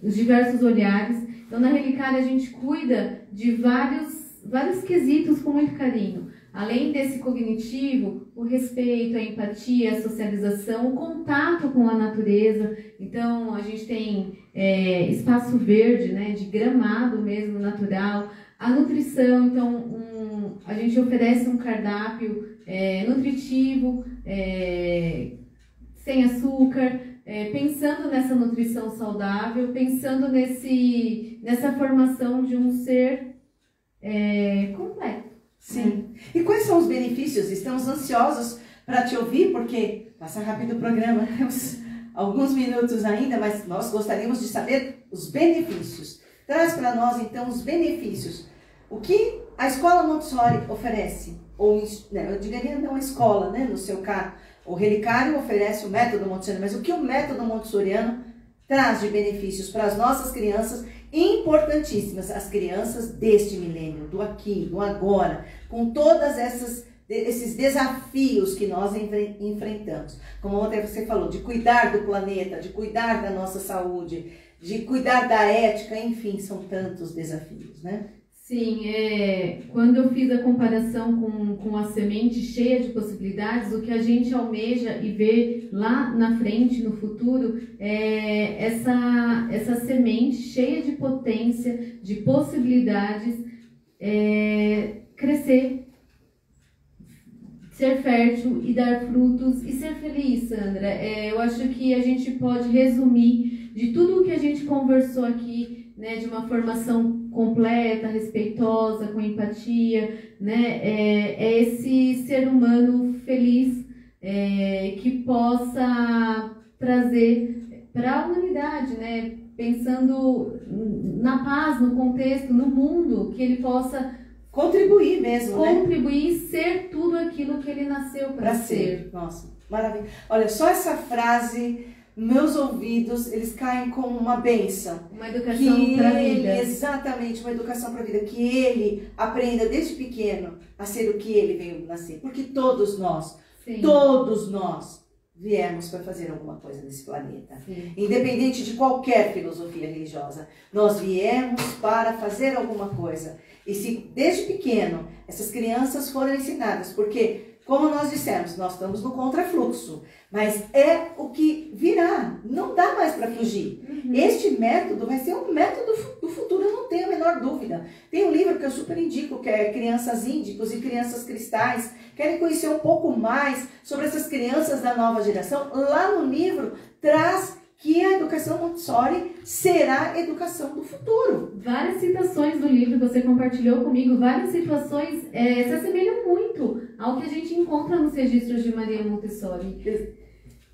os diversos olhares. Então, na Relicário, a gente cuida de vários quesitos com muito carinho. Além desse cognitivo, o respeito, a empatia, a socialização, o contato com a natureza. Então, a gente tem espaço verde, né, de gramado mesmo, natural. A nutrição, então, a gente oferece um cardápio nutritivo, sem açúcar, pensando nessa nutrição saudável, pensando nessa formação de um ser completo. Sim. E quais são os benefícios? Estamos ansiosos para te ouvir, porque passa rápido o programa, temos alguns minutos ainda, mas nós gostaríamos de saber os benefícios. Traz para nós, então, os benefícios. O que a Escola Montessori oferece? Ou, eu diria não a escola, né, no seu caso. O Relicário oferece o método Montessori, mas o que o método montessoriano traz de benefícios para as nossas crianças importantíssimas, as crianças deste milênio, do aqui, do agora, com todas esses desafios que nós enfrentamos. Como ontem você falou, de cuidar do planeta, de cuidar da nossa saúde, de cuidar da ética, enfim, são tantos desafios, né? Sim, quando eu fiz a comparação com a semente cheia de possibilidades, o que a gente almeja e vê lá na frente, no futuro, é essa semente cheia de potência, de possibilidades, crescer, ser fértil e dar frutos e ser feliz, Sandra. Eu acho que a gente pode resumir de tudo o que a gente conversou aqui, né, de uma formação completa, respeitosa, com empatia, né, esse ser humano feliz que possa trazer para a humanidade, né, pensando na paz, no contexto, no mundo, que ele possa contribuir mesmo, contribuir e ser tudo aquilo que ele nasceu para ser. Nossa, maravilha. Olha, só essa frase, meus ouvidos, eles caem como uma bênção. Uma educação para a vida. Exatamente, uma educação para a vida. Que ele aprenda desde pequeno a ser o que ele veio nascer. Porque todos nós viemos para fazer alguma coisa nesse planeta. Sim. Independente de qualquer filosofia religiosa. Nós viemos para fazer alguma coisa. E se desde pequeno essas crianças foram ensinadas, porque, como nós dissemos, nós estamos no contrafluxo, mas é o que virá, não dá mais para fugir. Uhum. Este método vai ser um método do futuro, eu não tenho a menor dúvida. Tem um livro que eu super indico, que é Crianças Índicos e Crianças Cristais. Querem conhecer um pouco mais sobre essas crianças da nova geração? Lá no livro traz que a educação Montessori será a educação do futuro. Várias citações do livro que você compartilhou comigo, várias situações se assemelham muito ao que a gente encontra nos registros de Maria Montessori.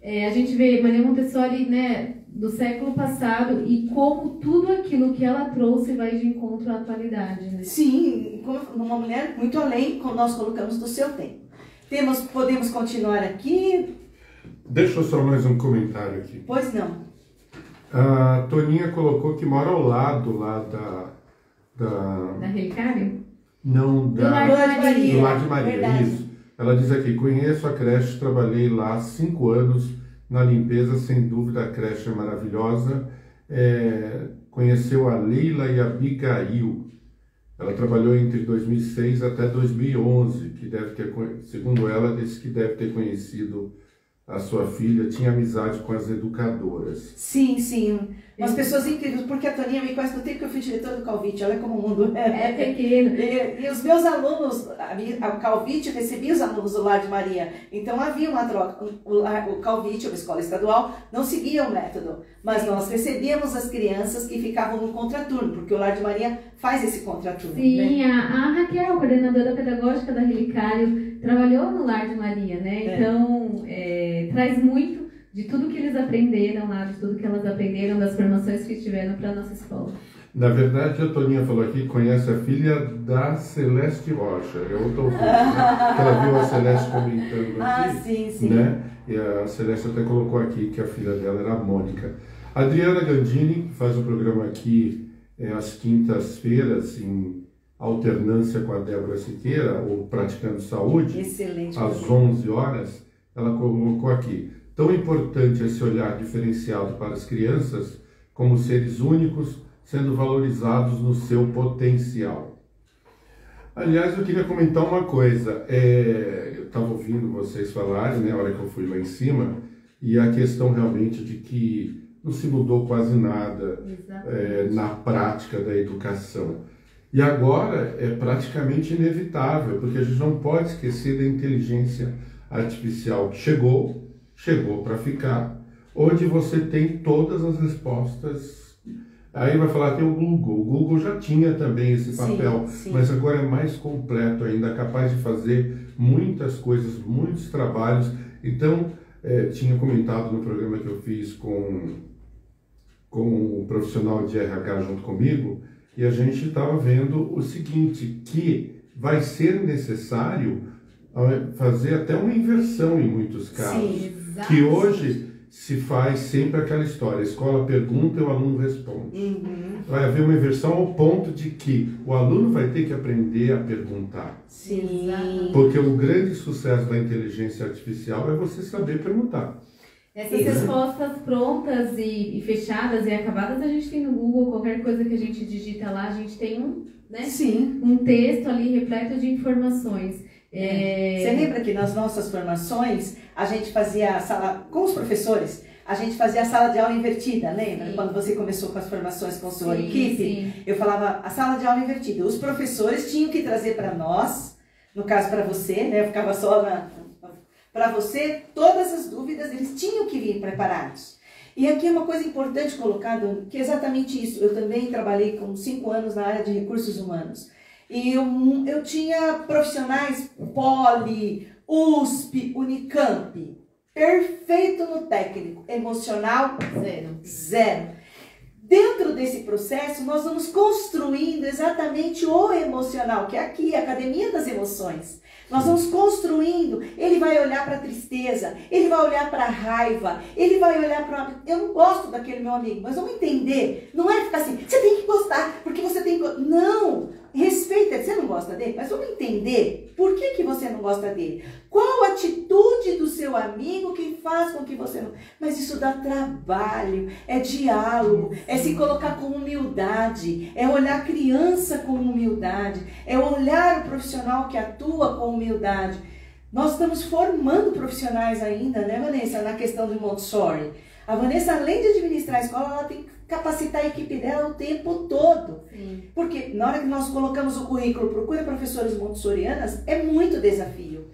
A gente vê Maria Montessori, né, do século passado e como tudo aquilo que ela trouxe vai de encontro à atualidade. Né? Sim, como uma mulher muito além, como nós colocamos, do seu tempo. Podemos continuar aqui. Deixa eu só mais um comentário aqui. Pois não. A Toninha colocou que mora ao lado lá Da Relicário? Não, do Lar de Maria. Verdade. Isso. Ela diz aqui, conheço a creche, trabalhei lá há 5 anos na limpeza, sem dúvida a creche é maravilhosa. Conheceu a Leila e a Abigail. Ela trabalhou entre 2006 até 2011, que deve ter, segundo ela, disse que deve ter conhecido a sua filha, tinha amizade com as educadoras. Sim, sim. Umas pessoas incríveis, porque a Toninha me conhece do tempo que eu fui diretora do Calvite, olha como o mundo é pequeno. E os meus alunos, a Calvite recebia os alunos do Lar de Maria, então havia uma troca. O Calvite, uma escola estadual, não seguia o método, mas nós recebíamos as crianças que ficavam no contraturno, porque o Lar de Maria faz esse contraturno. Sim, né? a Raquel, coordenadora pedagógica da Relicário, trabalhou no Lar de Maria, né? Então, traz muito de tudo que eles aprenderam lá, de tudo que elas aprenderam, das formações que tiveram para a nossa escola. Na verdade, a Toninha falou aqui que conhece a filha da Celeste Rocha. Eu estou ouvindo, né? Que ela viu a Celeste comentando aqui. Sim, sim. Né? E a Celeste até colocou aqui que a filha dela era a Mônica. A Adriana Gandini, que faz o programa aqui às quintas-feiras, em alternância com a Débora Siqueira, o Praticando Saúde, Excelente. às 11 horas, ela colocou aqui: tão importante esse olhar diferenciado para as crianças como seres únicos, sendo valorizados no seu potencial. Aliás, eu queria comentar uma coisa. Eu estava ouvindo vocês falarem, né, a hora que eu fui lá em cima, e a questão realmente de que não se mudou quase nada na prática da educação. E agora é praticamente inevitável, porque a gente não pode esquecer da inteligência artificial que chegou para ficar, onde você tem todas as respostas. Aí vai falar, tem o Google já tinha também esse papel, sim. Mas agora é mais completo ainda, capaz de fazer muitas coisas, muitos trabalhos. Então, tinha comentado no programa que eu fiz com um profissional de RH junto comigo, e a gente estava vendo o seguinte, que vai ser necessário fazer até uma inversão em muitos casos. Sim, que hoje se faz sempre aquela história, a escola pergunta e o aluno responde. Uhum. Vai haver uma inversão ao ponto de que o aluno vai ter que aprender a perguntar. Sim. Porque o grande sucesso da inteligência artificial é você saber perguntar. Essas respostas prontas e fechadas e acabadas a gente tem no Google, qualquer coisa que a gente digita lá, a gente tem um texto ali repleto de informações. Você lembra que nas nossas formações a gente fazia a sala, com os professores, a gente fazia a sala de aula invertida, lembra? Sim. Quando você começou com as formações com a sua equipe, sim. Eu falava a sala de aula invertida. Os professores tinham que trazer para nós, no caso para você, né? Eu ficava só para você, todas as dúvidas, eles tinham que vir preparados. E aqui é uma coisa importante colocada, que é exatamente isso. Eu também trabalhei com 5 anos na área de recursos humanos. E eu tinha profissionais Poli, USP, Unicamp, perfeito no técnico, emocional, zero. Dentro desse processo, nós vamos construindo exatamente o emocional, que é aqui, a Academia das Emoções. Nós vamos construindo, ele vai olhar para a tristeza, ele vai olhar para a raiva, ele vai olhar para... Eu não gosto daquele meu amigo, mas vamos entender. Não é ficar assim, você tem que gostar, porque você tem que... Não! Respeita, você não gosta dele, mas vamos entender por que você não gosta dele. Qual a atitude do seu amigo que faz com que você não... Mas isso dá trabalho, é diálogo, é se colocar com humildade, é olhar a criança com humildade, é olhar o profissional que atua com humildade. Nós estamos formando profissionais ainda, né, Vanessa, na questão do Montessori. A Vanessa, além de administrar a escola, ela tem que capacitar a equipe dela o tempo todo. Sim. Porque na hora que nós colocamos o currículo Procura Professoras Montessorianas, é muito desafio.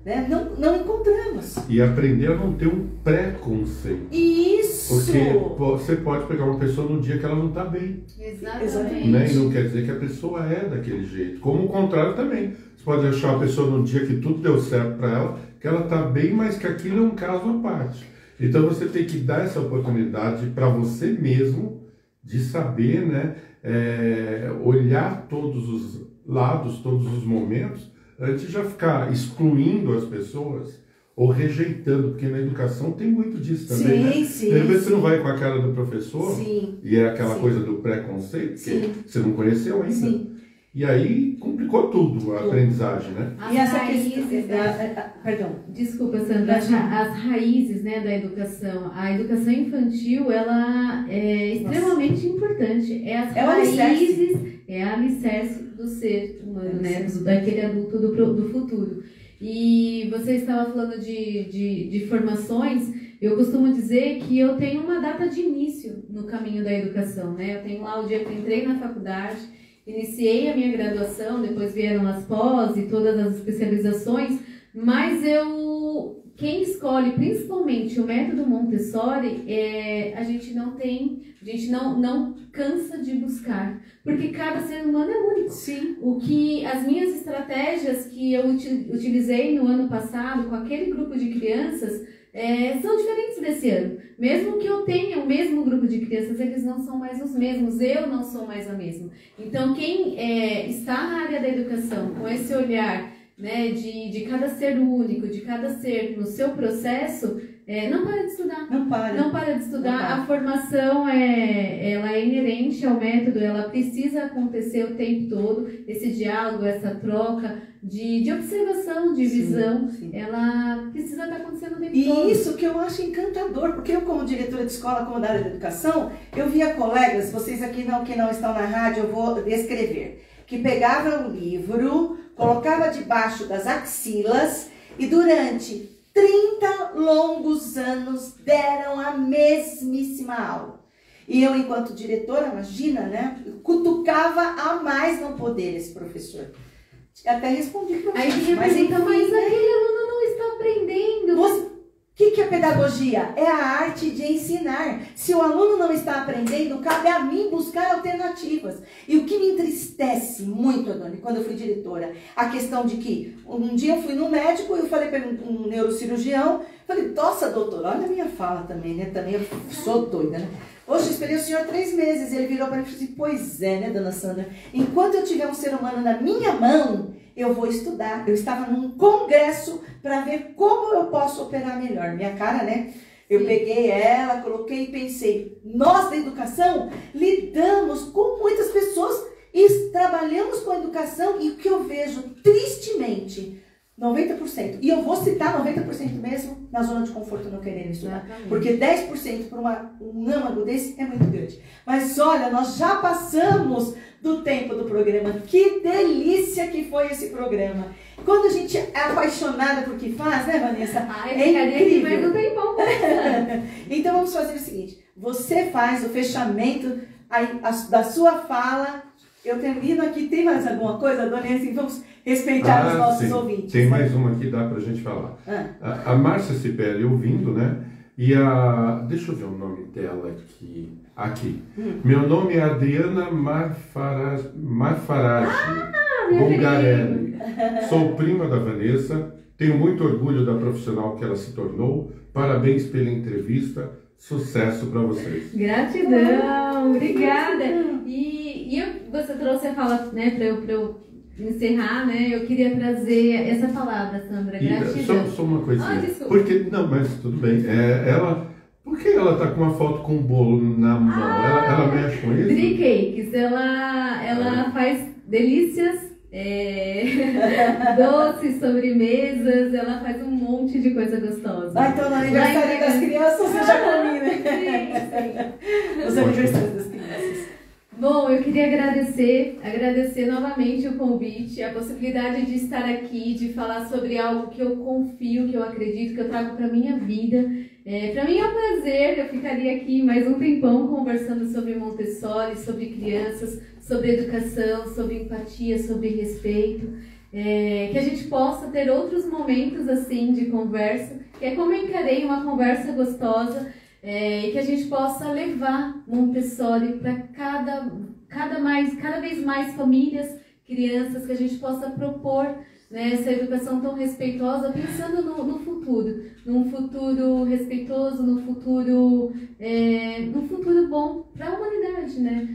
Né? Não encontramos. E aprender a não ter um preconceito. Isso! Porque você pode pegar uma pessoa no dia que ela não está bem. Exatamente. Né? E não quer dizer que a pessoa é daquele jeito. Como o contrário também. Você pode achar uma pessoa no dia que tudo deu certo para ela, que ela está bem, mas que aquilo é um caso à parte. Então você tem que dar essa oportunidade para você mesmo de saber, né, olhar todos os lados, todos os momentos, antes de já ficar excluindo as pessoas ou rejeitando, porque na educação tem muito disso também, né? Sim, de repente você não vai com a cara do professor, sim, e é aquela coisa do preconceito, que você não conheceu ainda. Sim. E aí complicou tudo a aprendizagem, né? As raízes, perdão. Desculpa, Sandra. As raízes, né, da educação. A educação infantil, ela é extremamente importante. É as raízes, é a alicerce do ser humano, né? Daquele adulto do futuro. E você estava falando de formações. Eu costumo dizer que eu tenho uma data de início no caminho da educação, né? Eu tenho lá o dia que eu entrei na faculdade, iniciei a minha graduação, depois vieram as pós e todas as especializações, mas quem escolhe principalmente o método Montessori, a gente não cansa de buscar, porque cada ser humano é único. Sim. As minhas estratégias que eu utilizei no ano passado com aquele grupo de crianças são diferentes desse ano. Mesmo que eu tenha o mesmo grupo de crianças, eles não são mais os mesmos, eu não sou mais a mesma. Então, quem está na área da educação, com esse olhar, né, de cada ser único, de cada ser no seu processo, não para de estudar. Não para de estudar. A formação ela é inerente ao método, ela precisa acontecer o tempo todo. Esse diálogo, essa troca de observação, de visão, sim. Ela precisa estar acontecendo o tempo todo. E isso que eu acho encantador, porque eu, como diretora de escola, como da área da educação, eu via colegas, vocês aqui que não estão na rádio, eu vou descrever, que pegavam um livro, colocava debaixo das axilas e durante 30 longos anos deram a mesmíssima aula. E eu, enquanto diretora, imagina, né? Cutucava a mais não poder esse professor. Até respondi para você. Aí vinha perguntar, mas aquele aluno não está aprendendo. O que é pedagogia? É a arte de ensinar. Se o aluno não está aprendendo, cabe a mim buscar alternativas. E o que me entristece muito, Adoni, quando eu fui diretora, a questão de que um dia eu fui no médico, eu falei para um neurocirurgião, falei, nossa, doutor, olha a minha fala também, né? Também eu sou doida, né? Hoje eu esperei o senhor 3 meses. Ele virou para mim e falou assim, pois é, né, dona Sandra? Enquanto eu tiver um ser humano na minha mão, eu vou estudar. Eu estava num congresso para ver como eu posso operar melhor. Minha cara, né? Eu peguei ela, coloquei e pensei, nós da educação lidamos com muitas pessoas e trabalhamos com a educação, e o que eu vejo tristemente, 90%, e eu vou citar 90% mesmo, na zona de conforto não querendo estudar. Exatamente. Porque 10% para um âmago desse é muito grande. Mas olha, nós já passamos do tempo do programa. Que delícia que foi esse programa. Quando a gente é apaixonada por que faz, né, Vanessa? É incrível. Mas não tem bom. Então vamos fazer o seguinte, você faz o fechamento da sua fala. Eu termino aqui. Tem mais alguma coisa, Dona? Assim, vamos respeitar os nossos ouvintes. Tem mais uma que dá pra gente falar. A Márcia Cipelli ouvindo, né? E deixa eu ver o nome dela aqui. Meu nome é Adriana Marfaragi Bulgarelli. Sou prima da Vanessa. Tenho muito orgulho da profissional que ela se tornou. Parabéns pela entrevista. Sucesso para vocês. Gratidão, obrigada. E você trouxe a fala, né, para eu encerrar, né? Eu queria trazer essa palavra, Sandra. Gratidão. Só uma coisinha. Desculpa. Porque, não, mas tudo bem. Por que ela tá com uma foto com um bolo na mão? Ela mexe com isso? Dri Cakes, ela faz delícias. Doces, sobremesas, ela faz um monte de coisa gostosa. Então no aniversário das crianças você já comi, né? Sim. Os aniversários das crianças. Bom, eu queria agradecer novamente o convite, a possibilidade de estar aqui, de falar sobre algo que eu confio, que eu acredito, que eu trago para minha vida. Para mim é um prazer, eu ficaria aqui mais um tempão conversando sobre Montessori, sobre crianças, sobre educação, sobre empatia, sobre respeito. Que a gente possa ter outros momentos assim de conversa, que é como eu encarei uma conversa gostosa, e que a gente possa levar Montessori para cada vez mais famílias, crianças, que a gente possa propor, né, essa educação tão respeitosa, pensando no futuro, num futuro respeitoso, num futuro bom para a humanidade, né?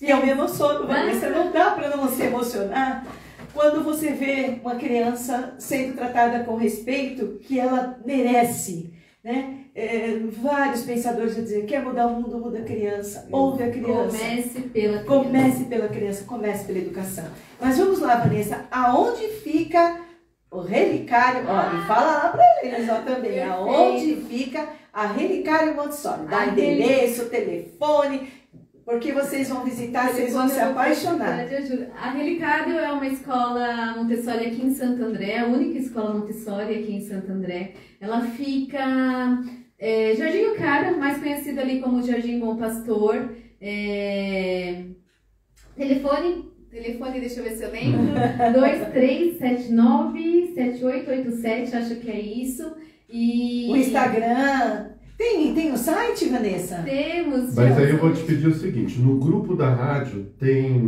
E eu me emociono, Vanessa, não dá para não se emocionar quando você vê uma criança sendo tratada com respeito que ela merece, né? Vários pensadores já dizem, quer mudar o mundo, muda a criança, ouve a criança. Comece pela criança, comece pela educação. Mas vamos lá, Vanessa, aonde fica o relicário? E fala lá para eles também, perfeito. Aonde fica a Relicário Montessori? Dá endereço, telefone, porque vocês vão visitar, vocês vão se apaixonar. A Relicário é uma escola Montessori aqui em Santo André, a única escola Montessori aqui em Santo André. Ela fica Jardim Ucara, mais conhecido ali como Jardim Bom Pastor. Telefone, deixa eu ver se eu lembro, 2379-7887, acho que é isso. E o Instagram, tem o site, Vanessa? Temos. Mas aí eu vou te pedir o seguinte, no grupo da rádio tem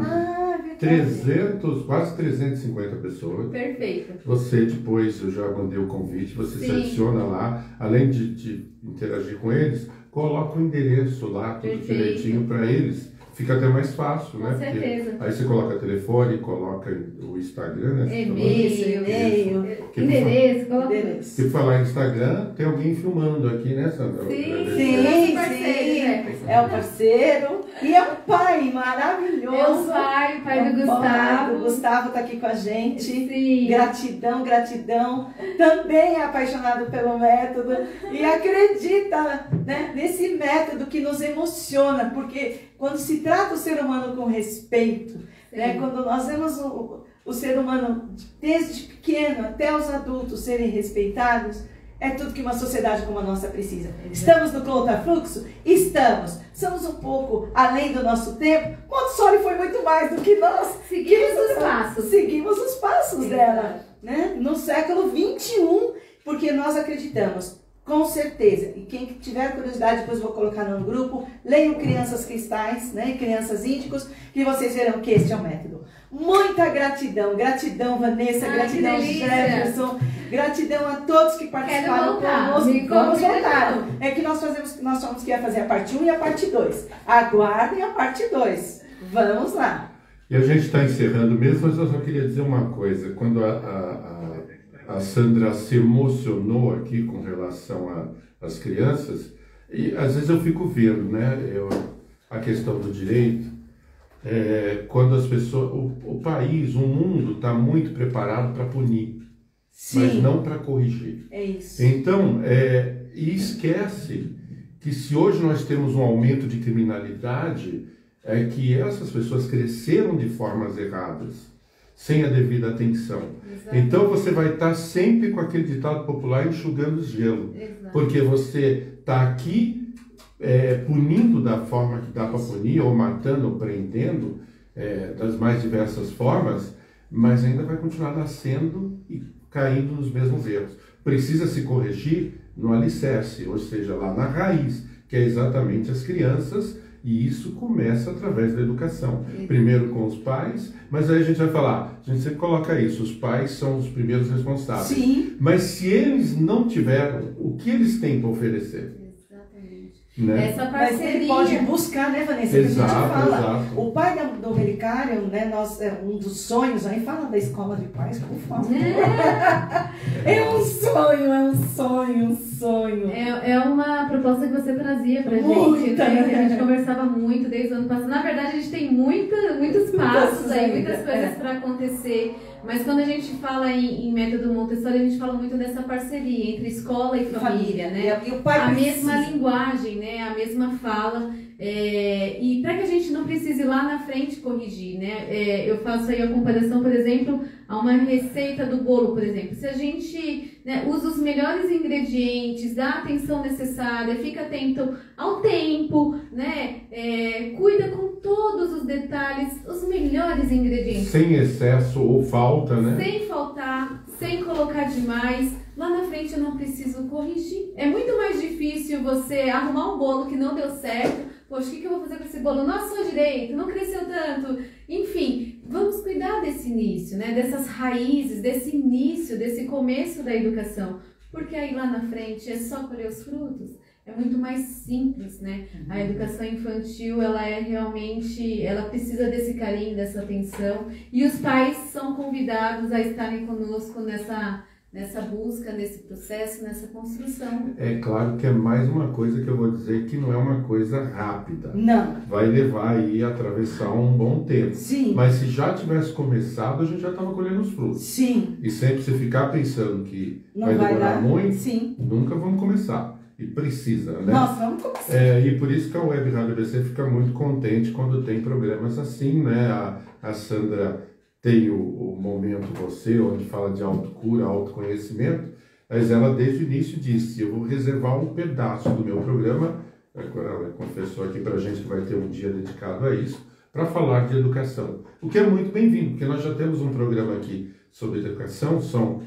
300, quase 350 pessoas. Perfeito. Você depois, eu já mandei o convite, você se adiciona lá, além de interagir com eles, coloca o endereço lá, tudo direitinho para eles. Fica até mais fácil, né? Com certeza. Aí você coloca telefone, coloca o Instagram, né? E-mail. Endereço, coloca. Se falar em Instagram, tem alguém filmando aqui, né, Sandra? Sim. É o parceiro. E é um pai maravilhoso. É um pai, o pai do Gustavo. O Gustavo está aqui com a gente. Sim. Gratidão. Também é apaixonado pelo método e acredita, né, nesse método que nos emociona, porque quando se trata o ser humano com respeito, né, quando nós vemos o ser humano desde pequeno até os adultos serem respeitados, é tudo que uma sociedade como a nossa precisa. Estamos no Clotafluxo? Estamos. Somos um pouco além do nosso tempo. Montessori foi muito mais do que nós. Seguimos os passos dela, né? No século XXI, porque nós acreditamos. Com certeza. E quem tiver curiosidade, depois eu vou colocar no grupo, leiam Crianças Cristais, né? Crianças Índicos, que vocês verão que este é o método. Muita gratidão. Gratidão, Vanessa. Gratidão, Jefferson. Gratidão a todos que participaram conosco. Vamos voltar. É que nós falamos que ia fazer a parte 1 e a parte 2. Aguardem a parte 2. Vamos lá. E a gente está encerrando mesmo, mas eu só queria dizer uma coisa. Quando a Sandra se emocionou aqui com relação às crianças, e às vezes eu fico vendo, né, a questão do direito, quando as pessoas, o país, o mundo está muito preparado para punir, mas não para corrigir. É isso. Então, e esquece que se hoje nós temos um aumento de criminalidade, é que essas pessoas cresceram de formas erradas, sem a devida atenção. Exatamente. Então você vai estar sempre com aquele ditado popular enxugando o gelo. Exatamente. Porque você está aqui punindo da forma que dá para punir, ou matando, ou prendendo, das mais diversas formas, mas ainda vai continuar nascendo e caindo nos mesmos erros. Precisa se corrigir no alicerce, ou seja, lá na raiz, que é exatamente as crianças. E isso começa através da educação. Primeiro com os pais, mas aí a gente vai falar, a gente sempre coloca isso, os pais são os primeiros responsáveis. Sim. Mas se eles não tiveram, o que eles têm para oferecer? Exatamente. Né? Essa parceria... Mas ele pode buscar, né, Vanessa? Exato, que a gente fala. Exato. O pai do Relicário, né, um dos sonhos, aí fala da escola de pais, por favor. É um sonho. É uma proposta que você trazia pra gente, né? A gente conversava muito desde o ano passado. Na verdade, a gente tem muitos passos aí, muitas coisas para acontecer. Mas quando a gente fala em método Montessori, a gente fala muito dessa parceria entre escola e família, né? E o pai a mesma linguagem, né? A mesma fala. E para que a gente não precise lá na frente corrigir, né? Eu faço aí a comparação, por exemplo, a uma receita do bolo, por exemplo. Se a gente, né, usa os melhores ingredientes, dá a atenção necessária, fica atento ao tempo, né? Cuida com todos os detalhes, os melhores ingredientes. Sem excesso ou falta, né? Sem faltar, sem colocar demais. Lá na frente eu não preciso corrigir. É muito mais difícil você arrumar um bolo que não deu certo. Poxa, o que eu vou fazer com esse bolo? Não assou direito, não cresceu tanto. Enfim, vamos cuidar desse início, né? Dessas raízes, desse início, desse começo da educação. Porque aí lá na frente é só colher os frutos. É muito mais simples, né? A educação infantil, ela realmente, ela precisa desse carinho, dessa atenção. E os pais são convidados a estarem conosco nessa busca, nesse processo, nessa construção. É claro que é mais uma coisa que eu vou dizer que não é uma coisa rápida. Não. Vai levar aí a atravessar um bom tempo. Sim. Mas se já tivesse começado, a gente já estava colhendo os frutos. Sim. E sempre se ficar pensando que Não vai demorar dar muito, sim. nunca vamos começar. E precisa, né? Nós vamos começar. E por isso que a Web Rádio ABC fica muito contente quando tem programas assim, né? A Sandra tem o Momento Você, onde fala de autocura, autoconhecimento, mas ela desde o início disse, eu vou reservar um pedaço do meu programa, agora ela confessou aqui pra gente que vai ter um dia dedicado a isso, para falar de educação. O que é muito bem-vindo, porque nós já temos um programa aqui sobre educação, são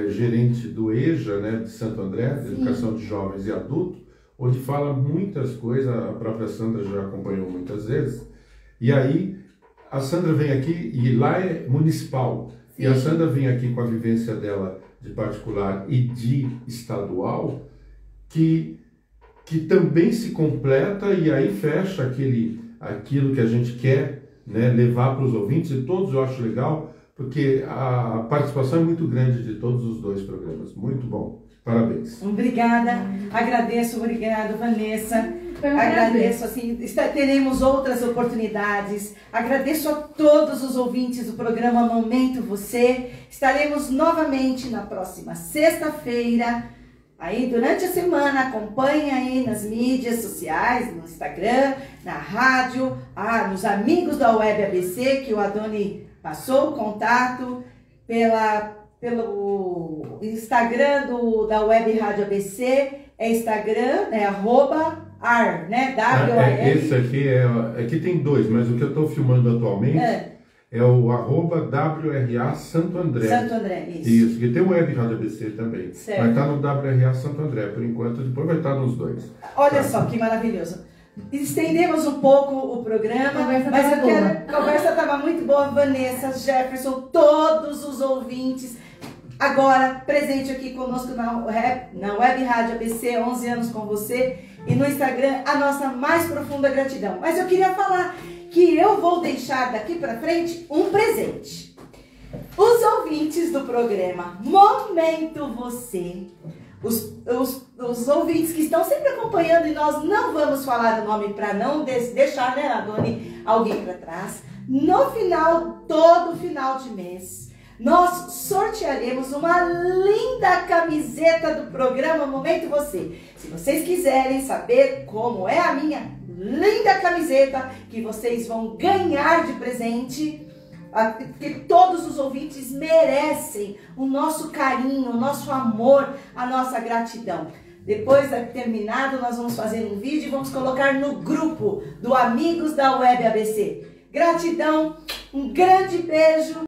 gerente do EJA, né, de Santo André, de Educação de Jovens e Adultos, onde fala muitas coisas, a própria Sandra já acompanhou muitas vezes, e aí a Sandra vem aqui, e lá é municipal, sim. E a Sandra vem aqui com a vivência dela de particular e de estadual, que também se completa e aí fecha aquilo que a gente quer, né, levar para os ouvintes, e todos eu acho legal, porque a participação é muito grande de todos os dois programas. Muito bom. Parabéns. Obrigada. Agradeço. Obrigado, Vanessa. Agradeço. Assim, teremos outras oportunidades. Agradeço a todos os ouvintes do programa Momento Você. Estaremos novamente na próxima sexta-feira. Aí, durante a semana, acompanhe aí nas mídias sociais, no Instagram, na rádio, nos amigos da Web ABC, que o Adoni passou o contato pelo Instagram da Web Rádio ABC, é Instagram, @ar, né? W-A-R. Esse aqui tem dois, mas o que eu estou filmando atualmente é o @WRA Santo André. Santo André, isso. Isso, que tem o Web Rádio ABC também. Certo. Vai estar no WRA Santo André, por enquanto, depois vai estar nos dois. Olha só que maravilhoso. Estendemos um pouco o programa, mas a conversa estava muito boa. Vanessa, Jefferson, todos os ouvintes, agora presente aqui conosco na Web Rádio ABC, 11 anos com você, e no Instagram, a nossa mais profunda gratidão. Mas eu queria falar que eu vou deixar daqui para frente um presente. Os ouvintes do programa Momento Você, os ouvintes que estão sempre acompanhando, e nós não vamos falar o nome para não deixar, né, Adoni, alguém para trás. No final, todo final de mês, nós sortearemos uma linda camiseta do programa Momento Você. Se vocês quiserem saber como é a minha linda camiseta que vocês vão ganhar de presente, porque todos os ouvintes merecem o nosso carinho, o nosso amor, a nossa gratidão. Depois de terminado, nós vamos fazer um vídeo e vamos colocar no grupo do Amigos da Web ABC. Gratidão, um grande beijo.